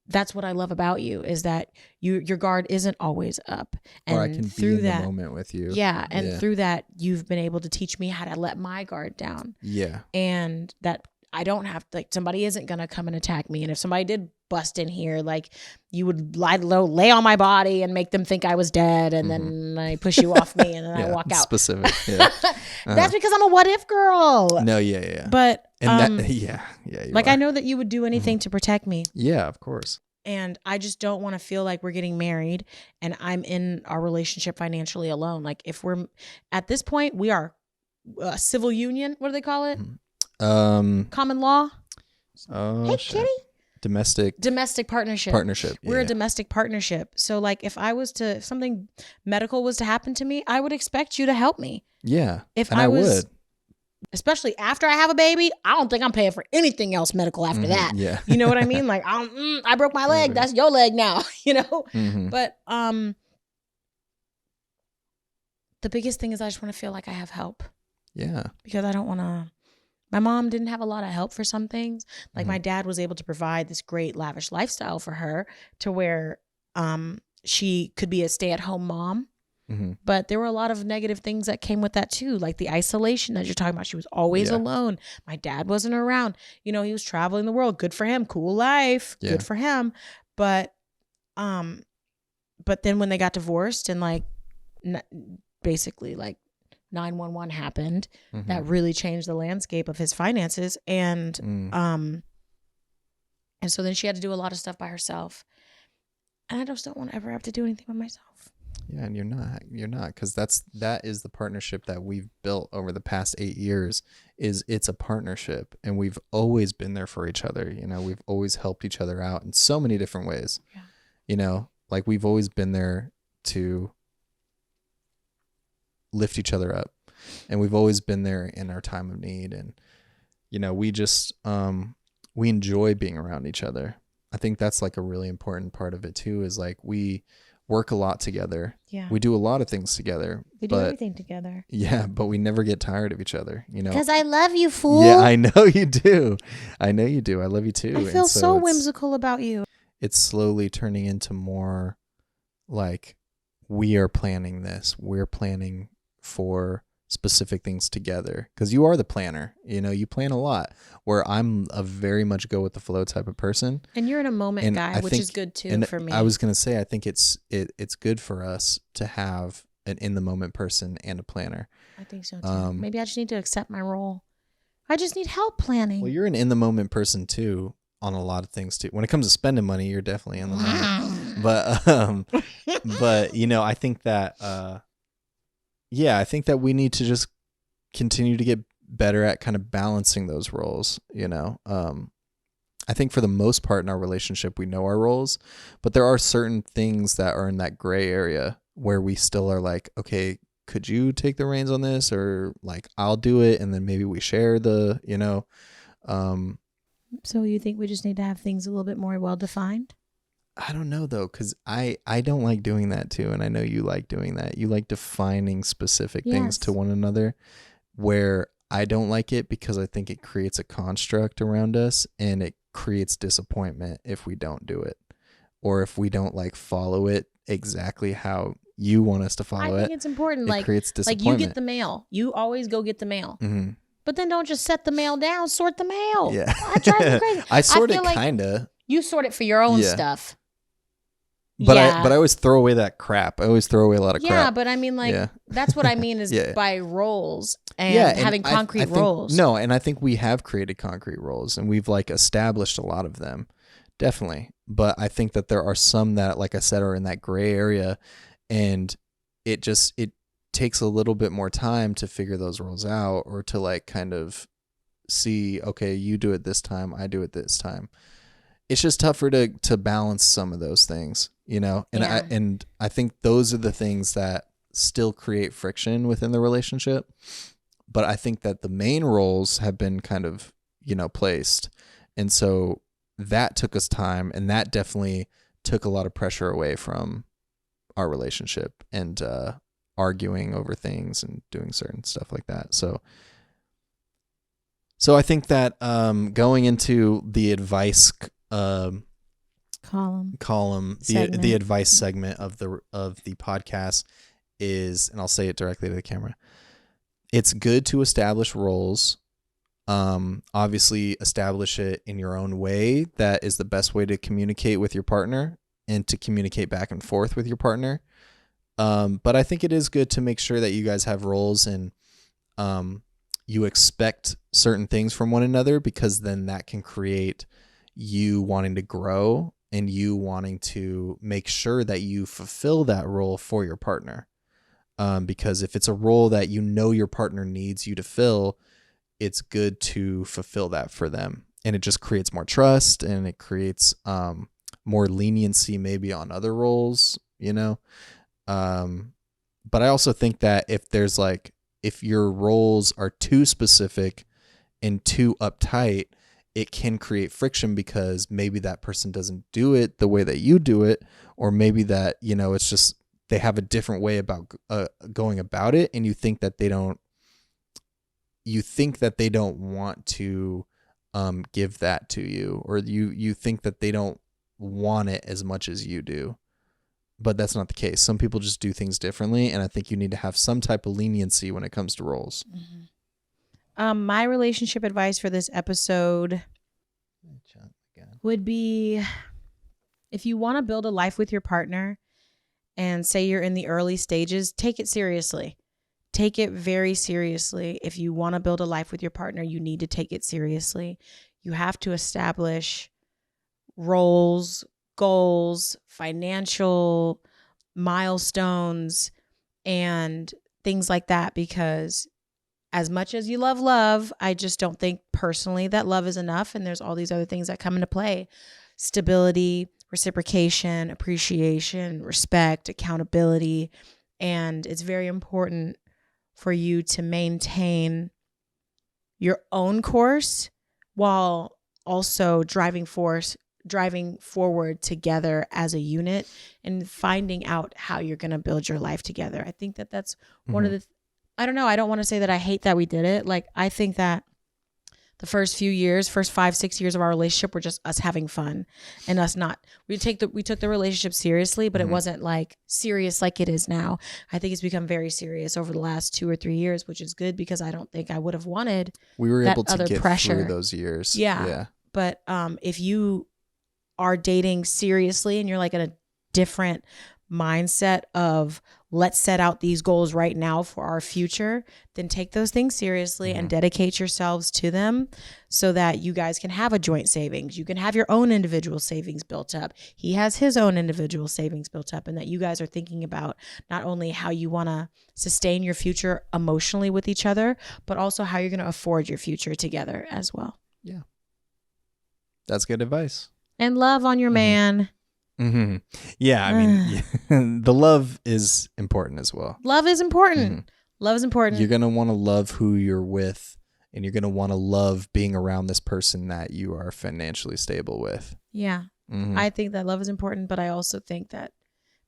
that's what I love about you is that your guard isn't always up. And or I can be in the moment with you. Yeah. And through that, you've been able to teach me how to let my guard down. Yeah. And that I don't have to, like, somebody isn't going to come and attack me. And if somebody did bust in here, like, you would lie low, lay on my body and make them think I was dead. And then I push you off me and then I walk out. Specific. Yeah. That's because I'm a what if girl. No. Yeah. But, and like, I know that you would do anything to protect me. Yeah, of course. And I just don't want to feel like we're getting married and I'm in our relationship financially alone. Like, if we're at this point, we are a civil union. What do they call it? Common law. Oh, hey, shit. Kitty. Domestic partnership. We're a domestic partnership. So like, if something medical was to happen to me, I would expect you to help me. Yeah. If I would. Especially after I have a baby, I don't think I'm paying for anything else medical after that. Yeah. You know what I mean? Like, I broke my leg. That's your leg now, you know? But the biggest thing is I just want to feel like I have help. Yeah. Because I don't want to. My mom didn't have a lot of help for some things. Like my dad was able to provide this great lavish lifestyle for her to where she could be a stay-at-home mom. But there were a lot of negative things that came with that too, like the isolation that you're talking about. She was always alone. My dad wasn't around. You know, he was traveling the world. Good for him. Cool life. Yeah. Good for him. But then when they got divorced and like basically like 911 happened, that really changed the landscape of his finances. And so then she had to do a lot of stuff by herself. And I just don't want to ever have to do anything by myself. Yeah, and you're not, because that is the partnership that we've built over the past 8 years. It's a partnership, and we've always been there for each other. You know, we've always helped each other out in so many different ways. Yeah. You know, like we've always been there to lift each other up, and we've always been there in our time of need. And you know, we just we enjoy being around each other. I think that's like a really important part of it too, is like we work a lot together. Yeah. We do a lot of things together. We do everything together. Yeah, but we never get tired of each other, you know. Because I love you, fool. Yeah, I know you do. I know you do. I love you too. I feel so whimsical about you. It's slowly turning into more like, we are planning this. We're planning for specific things together, because you are the planner. You know, you plan a lot, where I'm a very much go with the flow type of person, and you're in a moment guy, which is good too for me. I was gonna say, I think it's good for us to have an in the moment person and a planner. I think so too. Maybe I just need to accept my role. I just need help planning. Well, you're an in the moment person too on a lot of things too. When it comes to spending money, you're definitely in the moment. But you know, I think that I think that we need to just continue to get better at kind of balancing those roles, you know. I think for the most part in our relationship, we know our roles, but there are certain things that are in that gray area where we still are like, okay, could you take the reins on this? Or like, I'll do it. And then maybe we share the, you know. So you think we just need to have things a little bit more well-defined? I don't know though, because I don't like doing that too, and I know you like doing that. You like defining specific things to one another, where I don't like it, because I think it creates a construct around us, and it creates disappointment if we don't do it, or if we don't like follow it exactly how you want us to follow it. I think it's important. It creates disappointment. Like, you get the mail. You always go get the mail. But then don't just set the mail down. Sort the mail. Yeah, that drives me crazy. I sort it kind of. You sort it for your own stuff. But I always throw away that crap. I always throw away a lot of crap. Yeah, but I mean, like, that's what I mean is by roles and having concrete roles. No, and I think we have created concrete roles and we've like established a lot of them. Definitely. But I think that there are some that, like I said, are in that gray area, and it takes a little bit more time to figure those roles out, or to like kind of see, okay, you do it this time, I do it this time. It's just tougher to balance some of those things, you know? And I think those are the things that still create friction within the relationship. But I think that the main roles have been kind of, you know, placed. And so that took us time, and that definitely took a lot of pressure away from our relationship and arguing over things and doing certain stuff like that. So I think that going into the advice column, the advice segment of the podcast is, and I'll say it directly to the camera, it's good to establish roles. Obviously establish it in your own way. That is the best way to communicate with your partner and to communicate back and forth with your partner. But I think it is good to make sure that you guys have roles and you expect certain things from one another, because then that can create you wanting to grow and you wanting to make sure that you fulfill that role for your partner. Because if it's a role that you know your partner needs you to fill, it's good to fulfill that for them. And it just creates more trust, and it creates more leniency maybe on other roles, you know? But I also think that if your roles are too specific and too uptight, it can create friction, because maybe that person doesn't do it the way that you do it, or maybe that, you know, it's just they have a different way about going about it, and you think that they don't want to give that to you, or you think that they don't want it as much as you do. But that's not the case. Some people just do things differently, and I think you need to have some type of leniency when it comes to roles. Mm-hmm. My relationship advice for this episode would be, if you want to build a life with your partner and say you're in the early stages, take it seriously. Take it very seriously. If you want to build a life with your partner, you need to take it seriously. You have to establish roles, goals, financial milestones, and things like that, because as much as you love, I just don't think personally that love is enough. And there's all these other things that come into play: stability, reciprocation, appreciation, respect, accountability. And it's very important for you to maintain your own course while also driving forward together as a unit and finding out how you're going to build your life together. I think that that's one of the I don't know. I don't want to say that I hate that we did it. Like, I think that the first 5-6 years of our relationship were just us having fun and us not, we took the relationship seriously, but it wasn't like serious like it is now. I think it's become very serious over the last 2 or 3 years, which is good, because I don't think I would have wanted we were that able to other get pressure through those years. Yeah. But if you are dating seriously and you're like in a different mindset of, let's set out these goals right now for our future, then take those things seriously and dedicate yourselves to them, so that you guys can have a joint savings. You can have your own individual savings built up. He has his own individual savings built up, and that you guys are thinking about not only how you want to sustain your future emotionally with each other, but also how you're going to afford your future together as well. Yeah. That's good advice. And love on your man. Mm-hmm. Yeah, I mean, the love is important as well. Love is important. Love is important. You're going to want to love who you're with, and you're going to want to love being around this person that you are financially stable with. Yeah. I think that love is important, but I also think that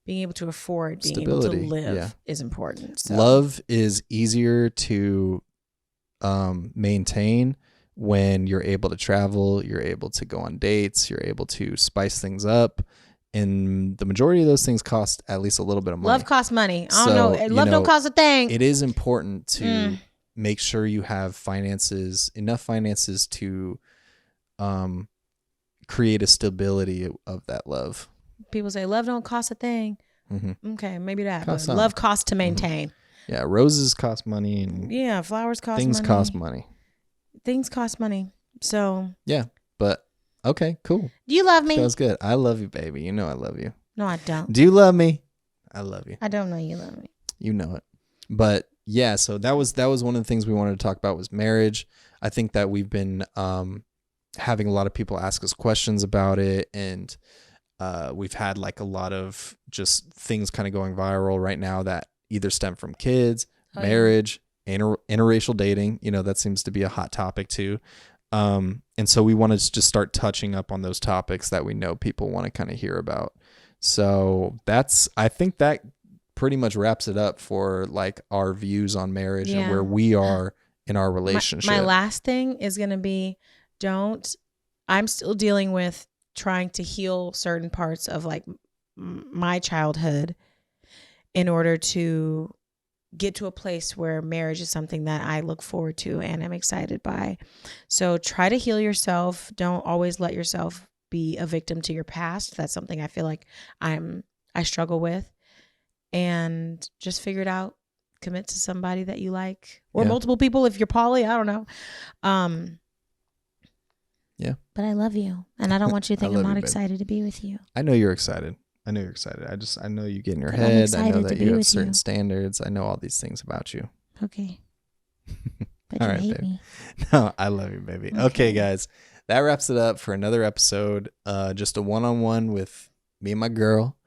being able to afford, being stability, able to live is important. So. Love is easier to maintain when you're able to travel, you're able to go on dates, you're able to spice things up. And the majority of those things cost at least a little bit of money. Love costs money. I don't know. Love don't cost a thing. It is important to make sure you have enough finances to create a stability of that love. people say love don't cost a thing. Okay, maybe that. But Costs love costs to maintain. Yeah, roses cost money, and Yeah, flowers cost things money. cost money. Things cost money. So yeah, but okay, cool. Do you love me? That was good. I love you, baby. You know I love you. No, I don't. Do you love me? I love you. I don't know you love me. You know it. But yeah, so that was one of the things we wanted to talk about was marriage. I think that we've been having a lot of people ask us questions about it, and we've had like a lot of just things kind of going viral right now that either stem from kids, marriage, interracial dating. You know, that seems to be a hot topic too. And so we wanted to just start touching up on those topics that we know people want to kind of hear about. So I think that pretty much wraps it up for like our views on marriage and where we are in our relationship. My last thing is going to be I'm still dealing with trying to heal certain parts of like my childhood in order to get to a place where marriage is something that I look forward to and I'm excited by. So try to heal yourself. Don't always let yourself be a victim to your past. That's something I feel like I struggle with. And just figure it out. Commit to somebody that you like, or multiple people if you're poly. I don't know. Yeah. But I love you, and I don't want you to think I'm not excited to be with you. I know you're excited. I know you get in your head. I know that you have certain standards. I know all these things about you. Okay. But all you right, hate babe. me. No, I love you, baby. Okay, guys. That wraps it up for another episode. Just a one-on-one with me and my girl.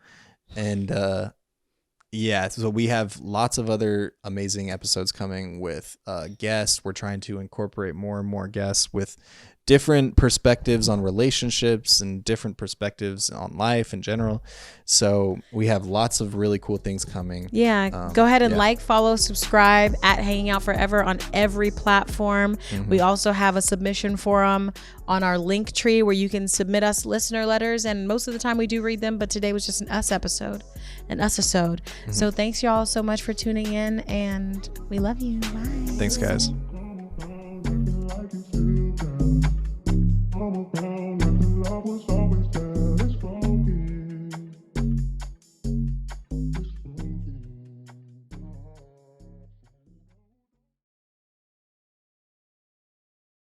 And so we have lots of other amazing episodes coming with guests. We're trying to incorporate more and more guests with different perspectives on relationships and different perspectives on life in general. So we have lots of really cool things coming. Yeah. Go ahead and like, follow, subscribe at Hanging Out Forever on every platform. We also have a submission forum on our link tree where you can submit us listener letters. And most of the time we do read them, but today was just an us episode. So thanks y'all so much for tuning in, and we love you. Bye. Thanks, guys.